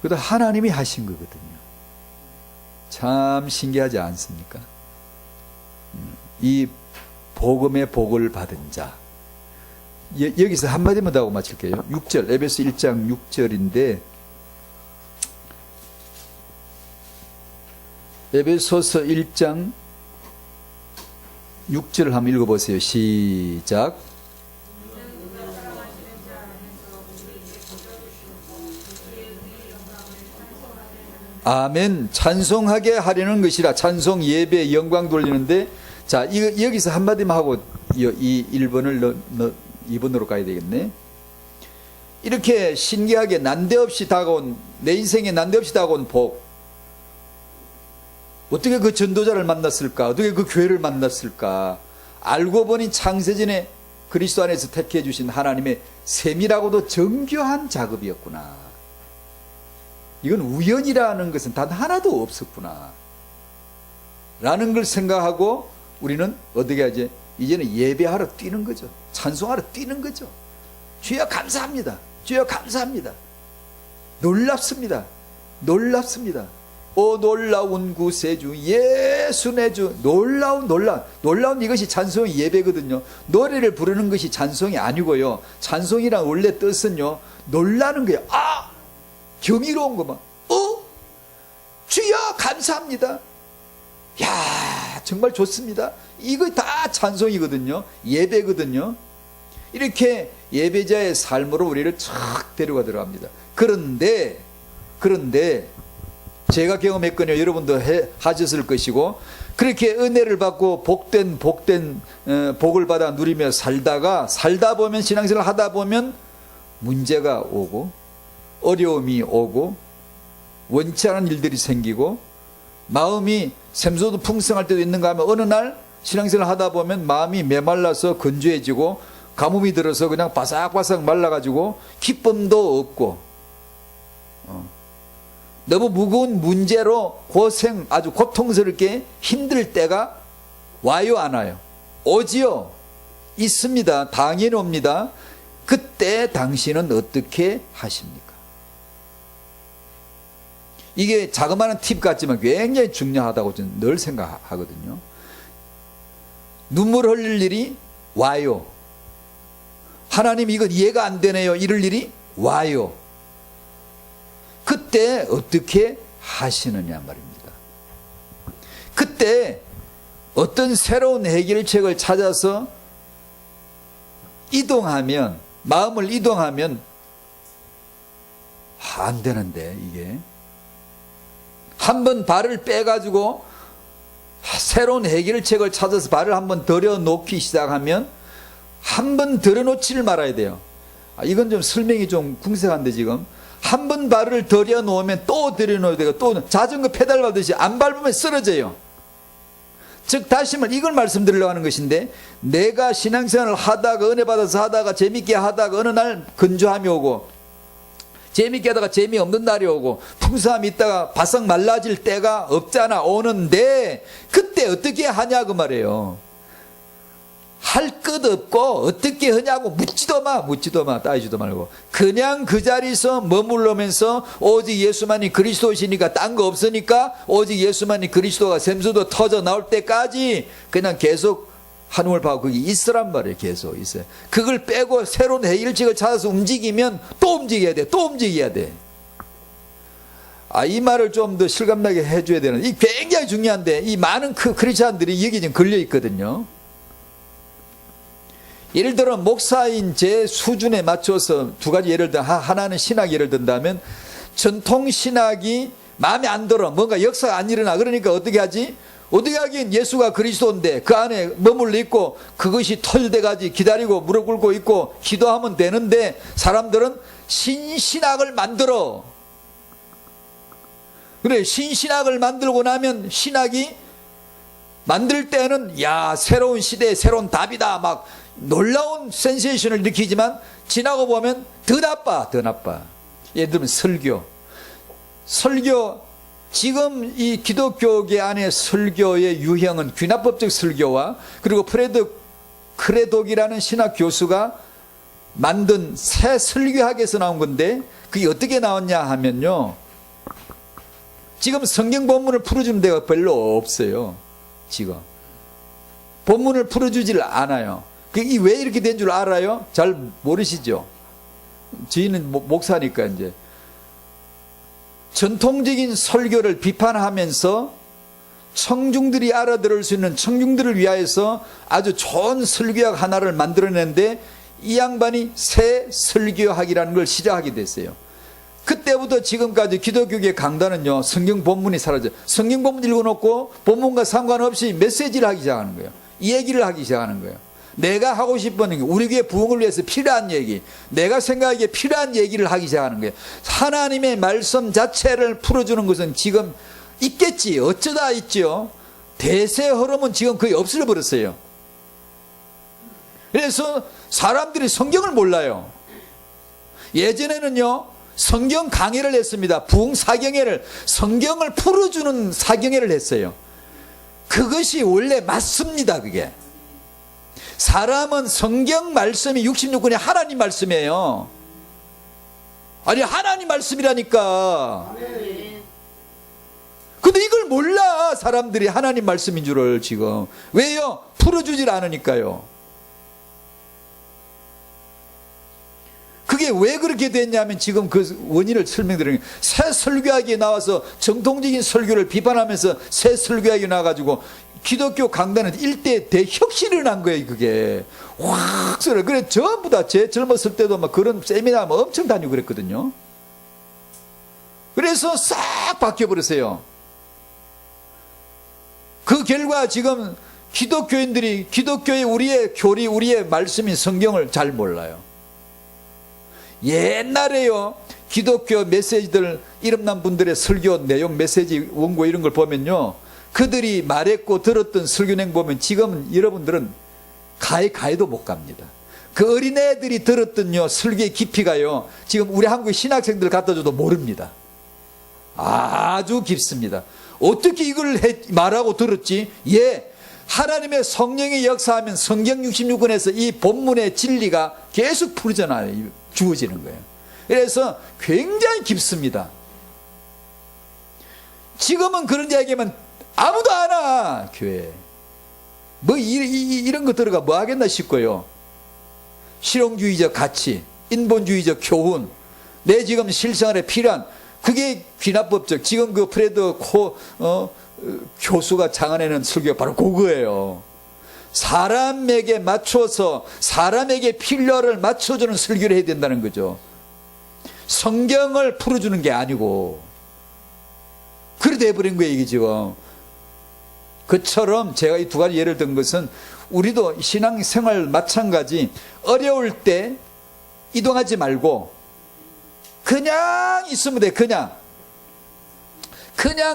그것도 하나님이 하신 거거든요. 참 신기하지 않습니까? 이 복음의 복을 받은 자 여기서 한마디만 더 하고 마칠게요. 6절 에베소 1장 6절인데 에베소서 1장 6절을 한번 읽어보세요. 시작. 아멘. 찬송하게 하려는 것이라. 찬송 예배 영광 돌리는데 자 여기서 한마디만 하고 이 1번을 2번으로 가야 되겠네. 이렇게 신기하게 난데없이 다가온 내 인생에 난데없이 다가온 복 어떻게 그 전도자를 만났을까? 어떻게 그 교회를 만났을까? 알고 보니 창세전에 그리스도 안에서 택해 주신 하나님의 세밀하고도 정교한 작업이었구나. 이건 우연이라는 것은 단 하나도 없었구나 라는 걸 생각하고 우리는 어떻게 하지? 이제는 예배하러 뛰는 거죠. 찬송하러 뛰는 거죠. 주여 감사합니다. 주여 감사합니다. 놀랍습니다. 놀랍습니다. 오 놀라운 구세주 예수 내 주. 놀라운 이것이 찬송의 예배거든요. 노래를 부르는 것이 찬송이 아니고요. 찬송이란 원래 뜻은요 놀라는 거예요. 아 경이로운 거만 주여 감사합니다. 야 정말 좋습니다. 이거 다 찬송이거든요. 예배거든요. 이렇게 예배자의 삶으로 우리를 촥 데려가 들어갑니다. 그런데 제가 경험했거든요. 여러분도 하셨을 것이고 그렇게 은혜를 받고 복된 복을 받아 누리며 살다 보면 신앙생활을 하다 보면 문제가 오고 어려움이 오고 원치 않은 일들이 생기고 마음이 샘솟고 풍성할 때도 있는가 하면 어느 날 신앙생활을 하다 보면 마음이 메말라서 건조해지고 가뭄이 들어서 그냥 바삭바삭 말라가지고 기쁨도 없고 너무 무거운 문제로 아주 고통스럽게 힘들 때가 와요 안 와요? 오지요. 있습니다. 당연히 옵니다. 그때 당신은 어떻게 하십니까? 이게 자그마한 팁 같지만 굉장히 중요하다고 저는 늘 생각하거든요. 눈물 흘릴 일이 와요. 하나님 이거 이해가 안 되네요. 이럴 일이 와요. 그때 어떻게 하시느냐 말입니다. 그때 어떤 새로운 해결책을 찾아서 마음을 이동하면 안 되는데 이게 한번 발을 빼가지고 새로운 해결책을 찾아서 발을 한번 들여놓기 시작하면 한번 들여놓지를 말아야 돼요. 이건 좀 설명이 좀 궁색한데 지금 한번 발을 들여놓으면 또 들여놓아야 되고 또 자전거 페달 밟듯이 안 밟으면 쓰러져요. 즉 다시 말해 이걸 말씀드리려고 하는 것인데 내가 신앙생활을 하다가 은혜 받아서 하다가 재밌게 하다가 어느 날 건조함이 오고 재밌게 하다가 재미없는 날이 오고 풍성함이 있다가 바싹 말라질 때가 없잖아. 오는데 그때 어떻게 하냐 그 말이에요. 할 것 없고 어떻게 하냐고 묻지도 마 따지지도 말고 그냥 그 자리에서 머물러면서 오직 예수만이 그리스도시니까 딴 거 없으니까 오직 예수만이 그리스도가 샘수도 터져 나올 때까지 그냥 계속 한움을 파고 거기 있으란 말이에요. 계속 있어요. 그걸 빼고 새로운 해결책을 찾아서 움직이면 또 움직여야 돼. 이 말을 좀 더 실감나게 해줘야 되는 이 굉장히 중요한데 이 많은 크리스찬들이 여기 지금 걸려 있거든요. 예를 들어 목사인 제 수준에 맞춰서 두 가지 예를 들어 하나는 신학 예를 든다면 전통 신학이 마음에 안 들어 뭔가 역사가 안 일어나 그러니까 어떻게 하지? 어떻게 하긴 예수가 그리스도인데 그 안에 머물러 있고 그것이 털대가지 기다리고 무릎 꿇고 있고 기도하면 되는데 사람들은 신신학을 만들어 그래, 신신학을 만들고 나면 신학이 만들 때는 야, 새로운 시대의 새로운 답이다 막 놀라운 센세이션을 일으키지만 지나고 보면 더 나빠, 더 나빠. 예를 들면 설교 지금 이 기독교계 안에 설교의 유형은 귀납법적 설교와 그리고 프레드 크레독이라는 신학 교수가 만든 새 설교학에서 나온 건데 그게 어떻게 나왔냐 하면요, 지금 성경 본문을 풀어주는 데가 별로 없어요. 지금 본문을 풀어주질 않아요. 그게 왜 이렇게 된 줄 알아요? 잘 모르시죠? 저희는 목사니까 이제 전통적인 설교를 비판하면서 청중들이 알아들을 수 있는 청중들을 위하여서 아주 좋은 설교학 하나를 만들어냈는데 이 양반이 새 설교학이라는 걸 시작하게 됐어요. 그때부터 지금까지 기독교계 강단은요, 성경 본문이 사라져요. 성경 본문 읽어놓고 본문과 상관없이 메시지를 하기 시작하는 거예요. 이 얘기를 하기 시작하는 거예요. 내가 하고 싶은 우리 교회 부흥을 위해서 필요한 얘기, 내가 생각하기에 필요한 얘기를 하기 시작하는 거예요. 하나님의 말씀 자체를 풀어주는 것은 지금 있겠지, 어쩌다 있죠. 대세 흐름은 지금 거의 없어져 버렸어요. 그래서 사람들이 성경을 몰라요. 예전에는요, 성경 강해를 했습니다. 부흥 사경회를, 성경을 풀어주는 사경회를 했어요. 그것이 원래 맞습니다. 그게 사람은 성경 말씀이 66권이 하나님 말씀이에요. 아니 하나님 말씀이라니까. 근데 이걸 몰라 사람들이 하나님 말씀인 줄을. 지금 왜요? 풀어주질 않으니까요. 그게 왜 그렇게 됐냐면 지금 그 원인을 설명드리는 거예요. 새 설교학이 나와서 정통적인 설교를 비판하면서 새 설교학이 나와가지고 기독교 강단은 일대 대혁신이 일어난 거예요. 그게 확 썰어. 그래 전부 다 제 젊었을 때도 막 그런 세미나 뭐 엄청 다니고 그랬거든요. 그래서 싹 바뀌어버렸어요. 그 결과 지금 기독교인들이 기독교의 우리의 교리, 우리의 말씀인 성경을 잘 몰라요. 옛날에요, 기독교 메시지들, 이름난 분들의 설교 내용, 메시지 원고 이런 걸 보면요, 그들이 말했고 들었던 설교내용 보면 지금 여러분들은 가해도 못 갑니다. 그 어린애들이 들었던요 설교의 깊이가요, 지금 우리 한국 신학생들 갖다 줘도 모릅니다. 아주 깊습니다. 어떻게 이걸 말하고 들었지? 예, 하나님의 성령이 역사하면 성경 66권에서 이 본문의 진리가 계속 풀어져나요. 주어지는 거예요. 그래서 굉장히 깊습니다. 지금은 그런 이야기하면 아무도 안 와, 교회에. 뭐 이런 거 들어가 뭐 하겠나 싶고요. 실용주의적 가치, 인본주의적 교훈, 내 지금 실생활에 필요한, 그게 귀납법적, 지금 그 프레드 교수가 장안에는 설교가 바로 그거예요. 사람에게 맞춰서 사람에게 필요를 맞춰주는 설교를 해야 된다는 거죠. 성경을 풀어주는 게 아니고 그래 돼버린 거예요 이게 지금. 그처럼 제가 이 두 가지 예를 든 것은 우리도 신앙생활 마찬가지, 어려울 때 이동하지 말고 그냥 있으면 돼. 그냥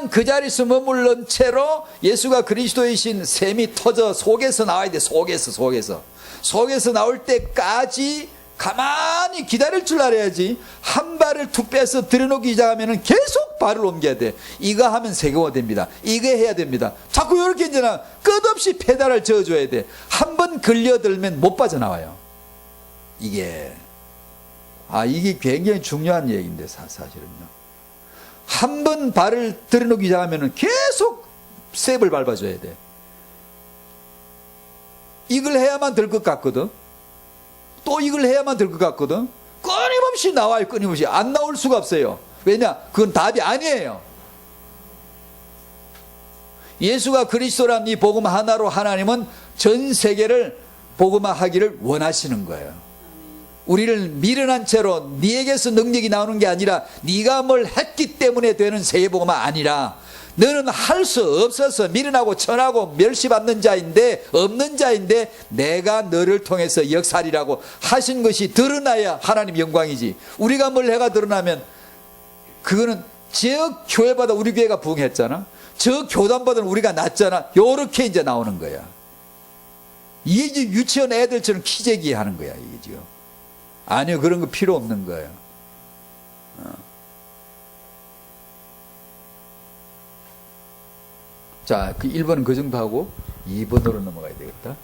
그 자리에서 머물른 채로 예수가 그리스도이신 셈이 터져 속에서 나와야 돼. 속에서 나올 때까지 가만히 기다릴 줄 알아야지. 한 발을 툭 빼서 들여놓기 시작하면 계속 발을 옮겨야 돼. 이거 하면 세계화 됩니다. 이거 해야 됩니다. 자꾸 이렇게 이제 끝없이 페달을 저어줘야 돼. 한 번 걸려들면 못 빠져나와요. 이게 굉장히 중요한 얘기인데 사실은요. 한 번 발을 들여놓기 시작하면 계속 셉을 밟아줘야 돼. 이걸 해야만 될 것 같거든. 또 이걸 해야만 될 것 같거든. 끊임없이 나와요. 끊임없이. 안 나올 수가 없어요. 왜냐? 그건 답이 아니에요. 예수가 그리스도란 이 복음 하나로 하나님은 전 세계를 복음화하기를 원하시는 거예요. 우리를 미련한 채로 네에게서 능력이 나오는 게 아니라 네가 뭘 했기 때문에 되는 세계복음화 아니라 너는 할 수 없어서 미련하고 천하고 멸시받는 자인데, 없는 자인데 내가 너를 통해서 역사리라고 하신 것이 드러나야 하나님 영광이지. 우리가 뭘 해가 드러나면 그거는 저 교회보다 우리 교회가 부흥했잖아. 저 교단보다는 우리가 낫잖아. 요렇게 이제 나오는 거야. 이게 이제 유치원 애들처럼 키재기 하는 거야, 이게죠. 아니요, 그런 거 필요 없는 거예요. 자, 그 1번은 그 정도 하고 2번으로 넘어가야 되겠다.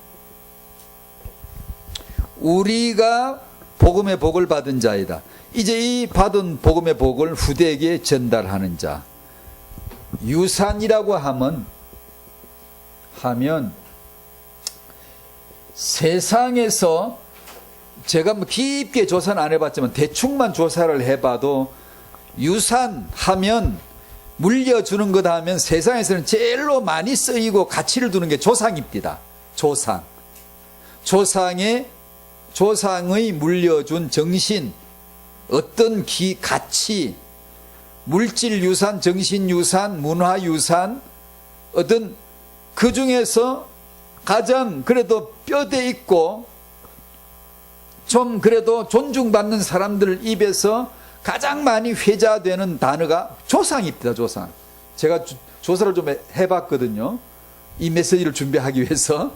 우리가 복음의 복을 받은 자이다. 이제 이 받은 복음의 복을 후대에게 전달하는 자. 유산이라고 하면 세상에서 제가 뭐 깊게 조사는 안 해봤지만 대충만 조사를 해봐도 유산하면 물려주는 것 하면 세상에서는 제일로 많이 쓰이고 가치를 두는 게 조상입니다. 조상. 조상의 물려준 정신, 어떤 가치, 물질 유산, 정신 유산, 문화 유산, 어떤 그 중에서 가장 그래도 뼈대 있고 좀 그래도 존중받는 사람들 입에서 가장 많이 회자되는 단어가 조상입니다. 조상. 제가 조사를 좀 해봤거든요. 이 메시지를 준비하기 위해서.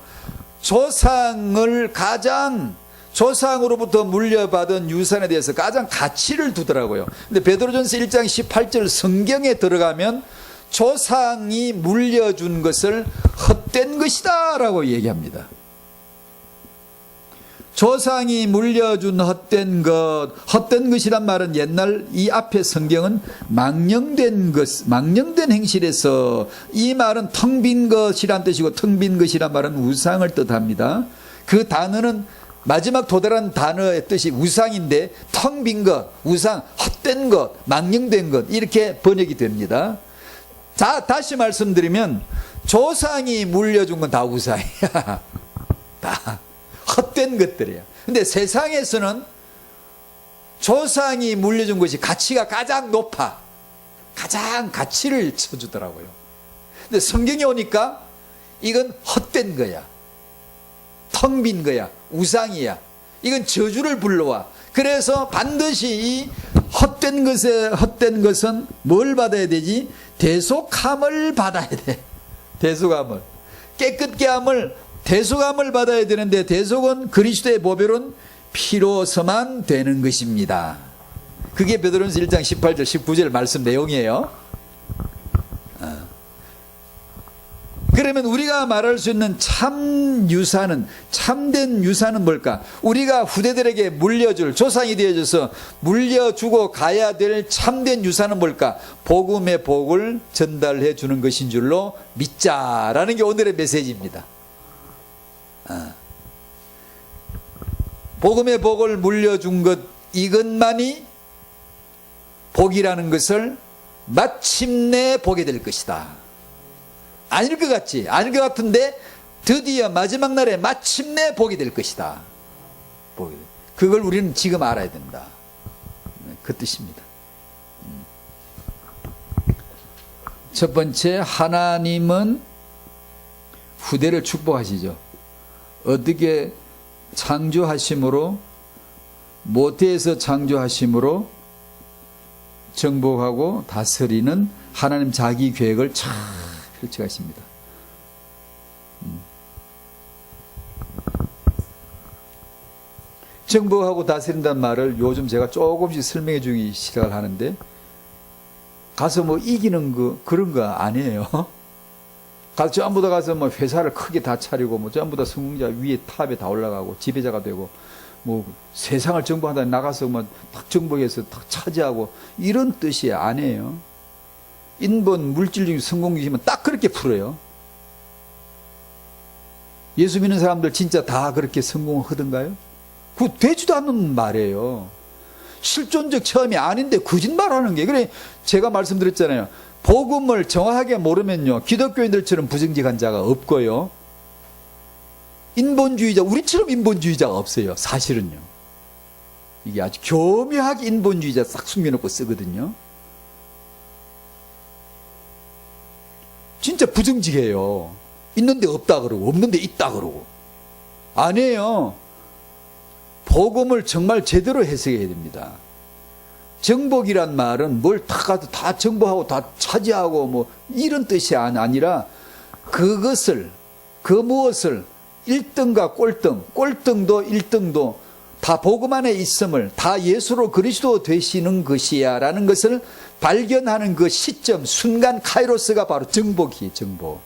조상으로부터 물려받은 유산에 대해서 가장 가치를 두더라고요. 근데 베드로전서 1장 18절 성경에 들어가면 조상이 물려준 것을 헛된 것이다 라고 얘기합니다. 조상이 물려준 헛된 것이란 말은 옛날 이 앞에 성경은 망령된 행실에서, 이 말은 텅 빈 것이란 뜻이고, 텅 빈 것이란 말은 우상을 뜻합니다. 그 단어는 마지막 도달한 단어의 뜻이 우상인데, 텅 빈 것, 우상, 헛된 것, 망령된 것, 이렇게 번역이 됩니다. 자, 다시 말씀드리면 조상이 물려준 건 다 우상이야. 다 헛된 것들이에요. 근데 세상에서는 조상이 물려준 것이 가치가 가장 높아. 가장 가치를 쳐주더라고요. 근데 성경에 오니까 이건 헛된 거야. 텅 빈 거야. 우상이야. 이건 저주를 불러와. 그래서 반드시 이 헛된 것은 뭘 받아야 되지? 대속함을 받아야 돼. 대속함을. 깨끗게 함을, 대속함을 받아야 되는데, 대속은 그리스도의 보혈은 피로서만 되는 것입니다. 그게 베드로전서 1장 18절 19절 말씀 내용이에요. 그러면 우리가 말할 수 있는 참된 유산은 뭘까? 우리가 후대들에게 물려줄, 조상이 되어줘서 물려주고 가야 될 참된 유산은 뭘까? 복음의 복을 전달해 주는 것인 줄로 믿자라는 게 오늘의 메시지입니다. 복음의 복을 물려준 것, 이것만이 복이라는 것을 마침내 보게 될 것이다. 아닐 것 같지? 아닐 것 같은데 드디어 마지막 날에 마침내 보게 될 것이다. 그걸 우리는 지금 알아야 된다. 그 뜻입니다. 첫 번째, 하나님은 후대를 축복하시죠. 어떻게 창조하심으로, 모태에서 창조하심으로 정복하고 다스리는 하나님 자기 계획을 참 펼쳐가십니다. 정복하고 다스린다는 말을 요즘 제가 조금씩 설명해 주기 시작을 하는데, 가서 뭐 이기는 그런 거 아니에요. 가서 전부 다 가서 뭐 회사를 크게 다 차리고, 뭐 전부 다 성공자 위에 탑에 다 올라가고 지배자가 되고, 뭐 세상을 정복한다 나가서 뭐 딱 정복해서 딱 차지하고, 이런 뜻이 아니에요. 인본 물질적인 성공이시면 딱 그렇게 풀어요. 예수 믿는 사람들 진짜 다 그렇게 성공하던가요? 그거 되지도 않는 말이에요. 실존적 체험이 아닌데 거짓말하는 게. 그래, 제가 말씀드렸잖아요. 복음을 정확하게 모르면요, 기독교인들처럼 부정직한 자가 없고요, 인본주의자, 우리처럼 인본주의자가 없어요. 사실은요. 이게 아주 교묘하게 인본주의자 싹 숨겨놓고 쓰거든요. 진짜 부정직해요. 있는데 없다 그러고, 없는데 있다 그러고. 아니에요. 복음을 정말 제대로 해석해야 됩니다. 정복이란 말은 뭘 다 가도 다 정복하고 다 차지하고 뭐 이런 뜻이 아니라 그것을, 그 무엇을 1등과 꼴등, 꼴등도 1등도 다 복음 안에 있음을, 다 예수로 그리스도 되시는 것이야 라는 것을 발견하는 그 시점, 순간 카이로스가 바로 정복이에요. 정복.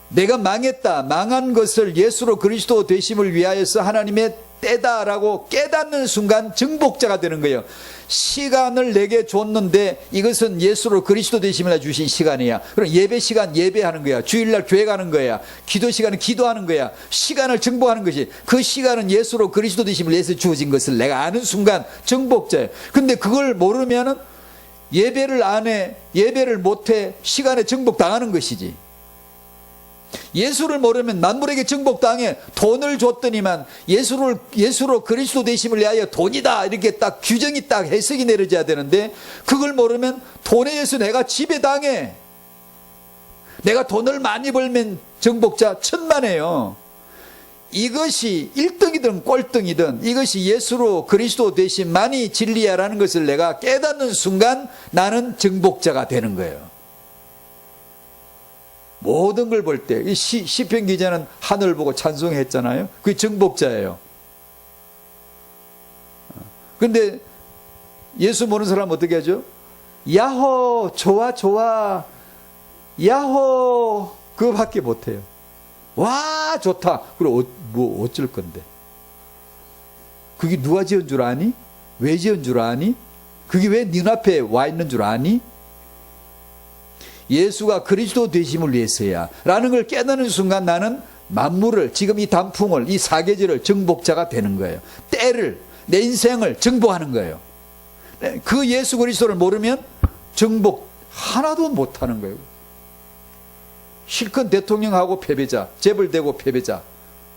내가 망했다, 망한 것을 예수로 그리스도 되심을 위하여서 하나님의 때다라고 깨닫는 순간 정복자가 되는 거예요. 시간을 내게 줬는데 이것은 예수로 그리스도 되심을 주신 시간이야. 그럼 예배 시간 예배하는 거야. 주일날 교회 가는 거야. 기도 시간은 기도하는 거야. 시간을 정복하는 것이, 그 시간은 예수로 그리스도 되심을 위해서 주어진 것을 내가 아는 순간 정복자예요. 근데 그걸 모르면은 예배를 안 해, 예배를 못 해, 시간에 정복당하는 것이지. 예수를 모르면 만물에게 정복당해. 돈을 줬더니만 예수로 그리스도 되심을 위하여 돈이다 이렇게 딱 규정이 딱 해석이 내려져야 되는데, 그걸 모르면 돈에 의해서 내가 지배당해. 내가 돈을 많이 벌면 정복자 천만에요. 이것이 1등이든 꼴등이든 이것이 예수로 그리스도 되심만이 진리야라는 것을 내가 깨닫는 순간 나는 정복자가 되는 거예요. 모든 걸 볼 때, 시편 기자는 하늘 보고 찬송했잖아요. 그게 정복자예요. 근데 예수 모르는 사람 어떻게 하죠? 야호, 좋아, 좋아. 야호, 그거밖에 못해요. 와, 좋다. 그리고 뭐 어쩔 건데? 그게 누가 지은 줄 아니? 왜 지은 줄 아니? 그게 왜 네 눈앞에 와 있는 줄 아니? 예수가 그리스도 되심을 위해서야 라는 걸 깨닫는 순간 나는 만물을, 지금 이 단풍을, 이 사계절을 정복자가 되는 거예요. 때를, 내 인생을 정복하는 거예요. 그 예수 그리스도를 모르면 정복 하나도 못하는 거예요. 실컷 대통령하고 패배자, 재벌 되고 패배자,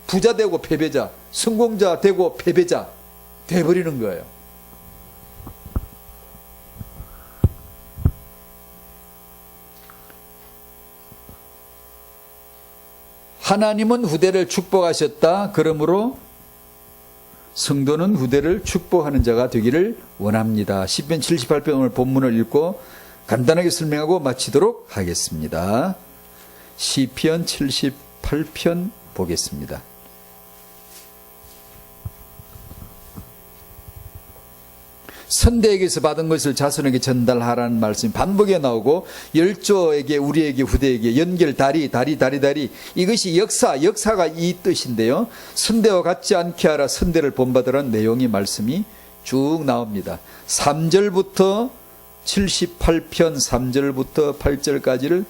부자 되고 패배자, 성공자 되고 패배자 돼버리는 거예요. 하나님은 후대를 축복하셨다. 그러므로 성도는 후대를 축복하는 자가 되기를 원합니다. 시편 78편 오늘 본문을 읽고 간단하게 설명하고 마치도록 하겠습니다. 시편 78편 보겠습니다. 선대에게서 받은 것을 자손에게 전달하라는 말씀이 반복에 나오고, 열조에게, 우리에게, 후대에게 연결, 다리 이것이 역사가 이 뜻인데요. 선대와 같지 않게 하라, 선대를 본받으라는 내용의 말씀이 쭉 나옵니다. 3절부터 78편 3절부터 8절까지를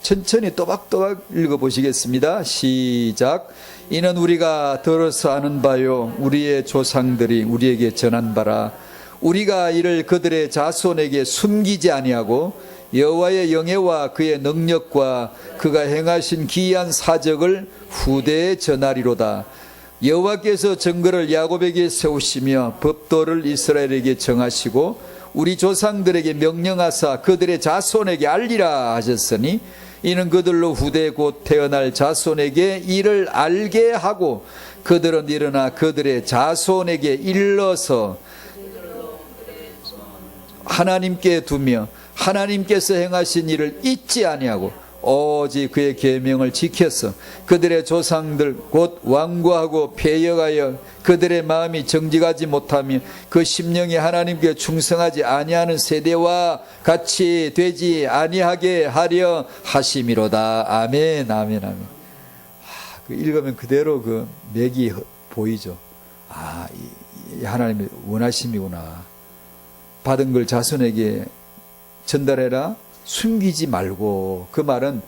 천천히 또박또박 읽어보시겠습니다. 시작. 이는 우리가 들어서 아는 바요, 우리의 조상들이 우리에게 전한 바라. 우리가 이를 그들의 자손에게 숨기지 아니하고 여호와의 영예와 그의 능력과 그가 행하신 기이한 사적을 후대에 전하리로다. 여호와께서 증거를 야곱에게 세우시며 법도를 이스라엘에게 정하시고 우리 조상들에게 명령하사 그들의 자손에게 알리라 하셨으니, 이는 그들로 후대 곧 태어날 자손에게 이를 알게 하고 그들은 일어나 그들의 자손에게 일러서 하나님께 두며 하나님께서 행하신 일을 잊지 아니하고 오직 그의 계명을 지켜서 그들의 조상들 곧 완고하고 패역하여 그들의 마음이 정직하지 못하며 그 심령이 하나님께 충성하지 아니하는 세대와 같이 되지 아니하게 하려 하심이로다. 아멘, 아멘, 아멘. 그 읽으면 그대로 그 맥이 보이죠. 이 하나님의 원하심이구나. 받은 걸 자손에게 전달해라. 숨기지 말고. 그 말은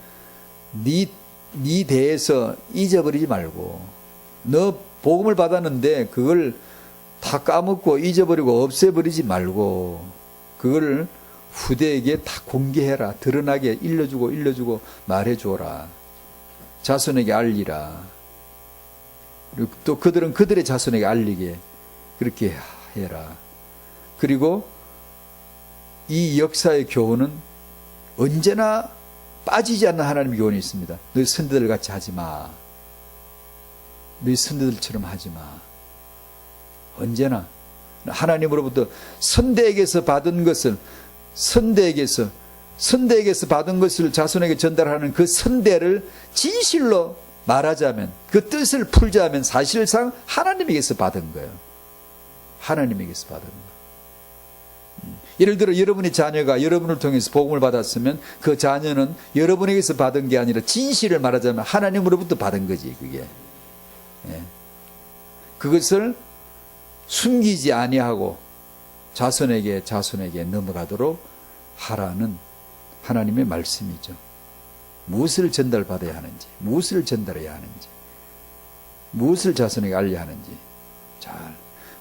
네 대에서 잊어버리지 말고. 너 복음을 받았는데 그걸 다 까먹고 잊어버리고 없애버리지 말고 그걸 후대에게 다 공개해라. 드러나게 일러주고 말해줘라. 자손에게 알리라. 그리고 또 그들은 그들의 자손에게 알리게 그렇게 해라. 그리고 이 역사의 교훈은 언제나 빠지지 않는 하나님의 교훈이 있습니다. 너희 선대들 같이 하지 마. 너희 선대들처럼 하지 마. 언제나 하나님으로부터 선대에게서 받은 것을 선대에게서 받은 것을 자손에게 전달하는 그 선대를 진실로 말하자면, 그 뜻을 풀자면 사실상 하나님에게서 받은 거예요. 하나님에게서 받은 거예요. 예를 들어 여러분의 자녀가 여러분을 통해서 복음을 받았으면 그 자녀는 여러분에게서 받은 게 아니라 진실을 말하자면 하나님으로부터 받은 거지, 그게. 예. 그것을 숨기지 아니하고 자손에게 넘어가도록 하라는 하나님의 말씀이죠. 무엇을 전달받아야 하는지, 무엇을 전달해야 하는지, 무엇을 자손에게 알려야 하는지. 잘,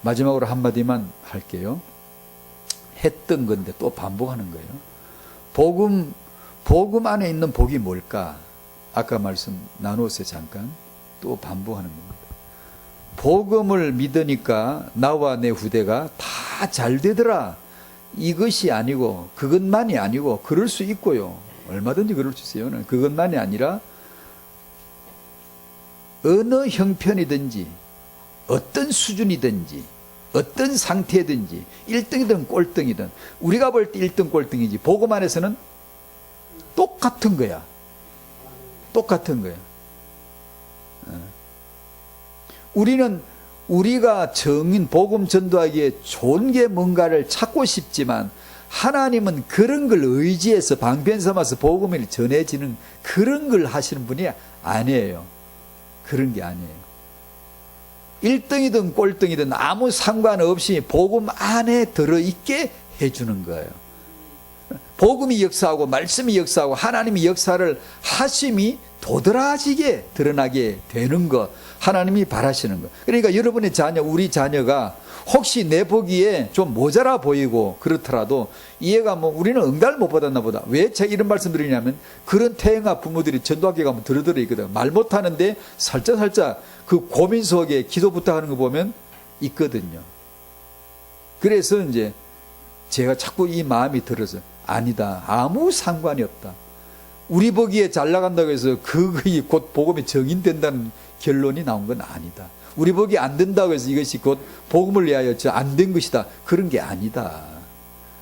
마지막으로 한마디만 할게요. 했던 건데 또 반복하는 거예요. 복음 안에 있는 복이 뭘까? 아까 말씀 나누었어요, 잠깐. 또 반복하는 겁니다. 복음을 믿으니까 나와 내 후대가 다 잘 되더라, 이것이 아니고, 그것만이 아니고, 그럴 수 있고요. 얼마든지 그럴 수 있어요. 그것만이 아니라 어느 형편이든지 어떤 수준이든지 어떤 상태든지 1등이든 꼴등이든 우리가 볼 때 1등 꼴등이지 복음 안에서는 똑같은 거야. 똑같은 거야. 우리가 정인 복음 전도하기에 좋은 게 뭔가를 찾고 싶지만 하나님은 그런 걸 의지해서 방편 삼아서 복음을 전해지는 그런 걸 하시는 분이 아니에요. 그런 게 아니에요. 1등이든 꼴등이든 아무 상관없이 복음 안에 들어있게 해주는 거예요. 복음이 역사하고 말씀이 역사하고 하나님이 역사를 하심이 도드라지게 드러나게 되는 것, 하나님이 바라시는 것. 그러니까 여러분의 자녀, 우리 자녀가 혹시 내 보기에 좀 모자라 보이고 그렇더라도 이해가 우리는 응답을 못 받았나 보다. 왜 제가 이런 말씀 드리냐면 그런 태영아 부모들이 전도학교 가면 들어들어 있거든. 말 못하는데 살짝 그 고민 속에 기도 부탁하는 거 보면 있거든요. 그래서 이제 제가 자꾸 이 마음이 들어서 아니다, 아무 상관이 없다. 우리 보기에 잘 나간다고 해서 그것이 곧 복음이 정인된다는 결론이 나온 건 아니다. 우리 보기에 안 된다고 해서 이것이 곧 복음을 위하여 안 된 것이다, 그런 게 아니다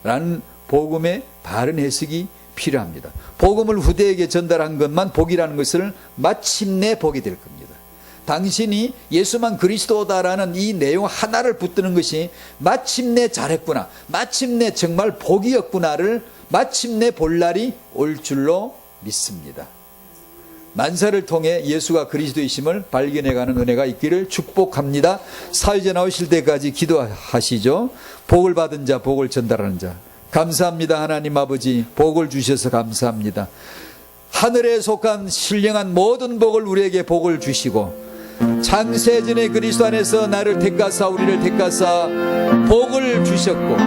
라는 복음의 바른 해석이 필요합니다. 복음을 후대에게 전달한 것만 복이라는 것을 마침내 보게 될 겁니다. 당신이 예수만 그리스도다라는 이 내용 하나를 붙드는 것이 마침내 잘했구나, 마침내 정말 복이었구나를 마침내 볼 날이 올 줄로 믿습니다. 만사를 통해 예수가 그리스도이심을 발견해가는 은혜가 있기를 축복합니다. 사회자 나오실 때까지 기도하시죠. 복을 받은 자, 복을 전달하는 자. 감사합니다. 하나님 아버지, 복을 주셔서 감사합니다. 하늘에 속한 신령한 모든 복을 우리에게 복을 주시고 창세전에 그리스도 안에서 나를 택하사 우리를 택하사 복을 주셨고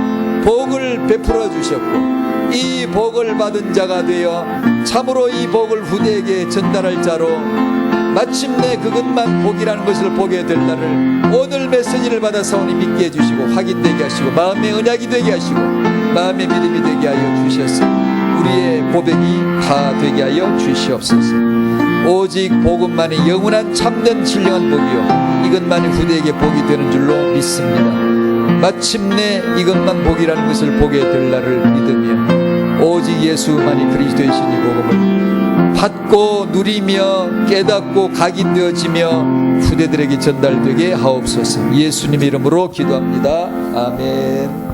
복을 베풀어 주셨고 이 복을 받은 자가 되어 참으로 이 복을 후대에게 전달할 자로 마침내 그것만 복이라는 것을 보게 될 날을 오늘 메시지를 받아 사오니 믿게 해주시고 확인되게 하시고 마음의 언약이 되게 하시고 마음의 믿음이 되게 하여 주셔서 우리의 고백이 다 되게 하여 주시옵소서. 오직 복음만이 영원한 참된 신령한 복이요 이것만이 후대에게 복이 되는 줄로 믿습니다. 마침내 이것만 복이라는 것을 보게 될 날을 믿으며 오직 예수만이 그리스도이신 이 복음을 받고 누리며 깨닫고 각인되어지며 후대들에게 전달되게 하옵소서. 예수님 이름으로 기도합니다. 아멘.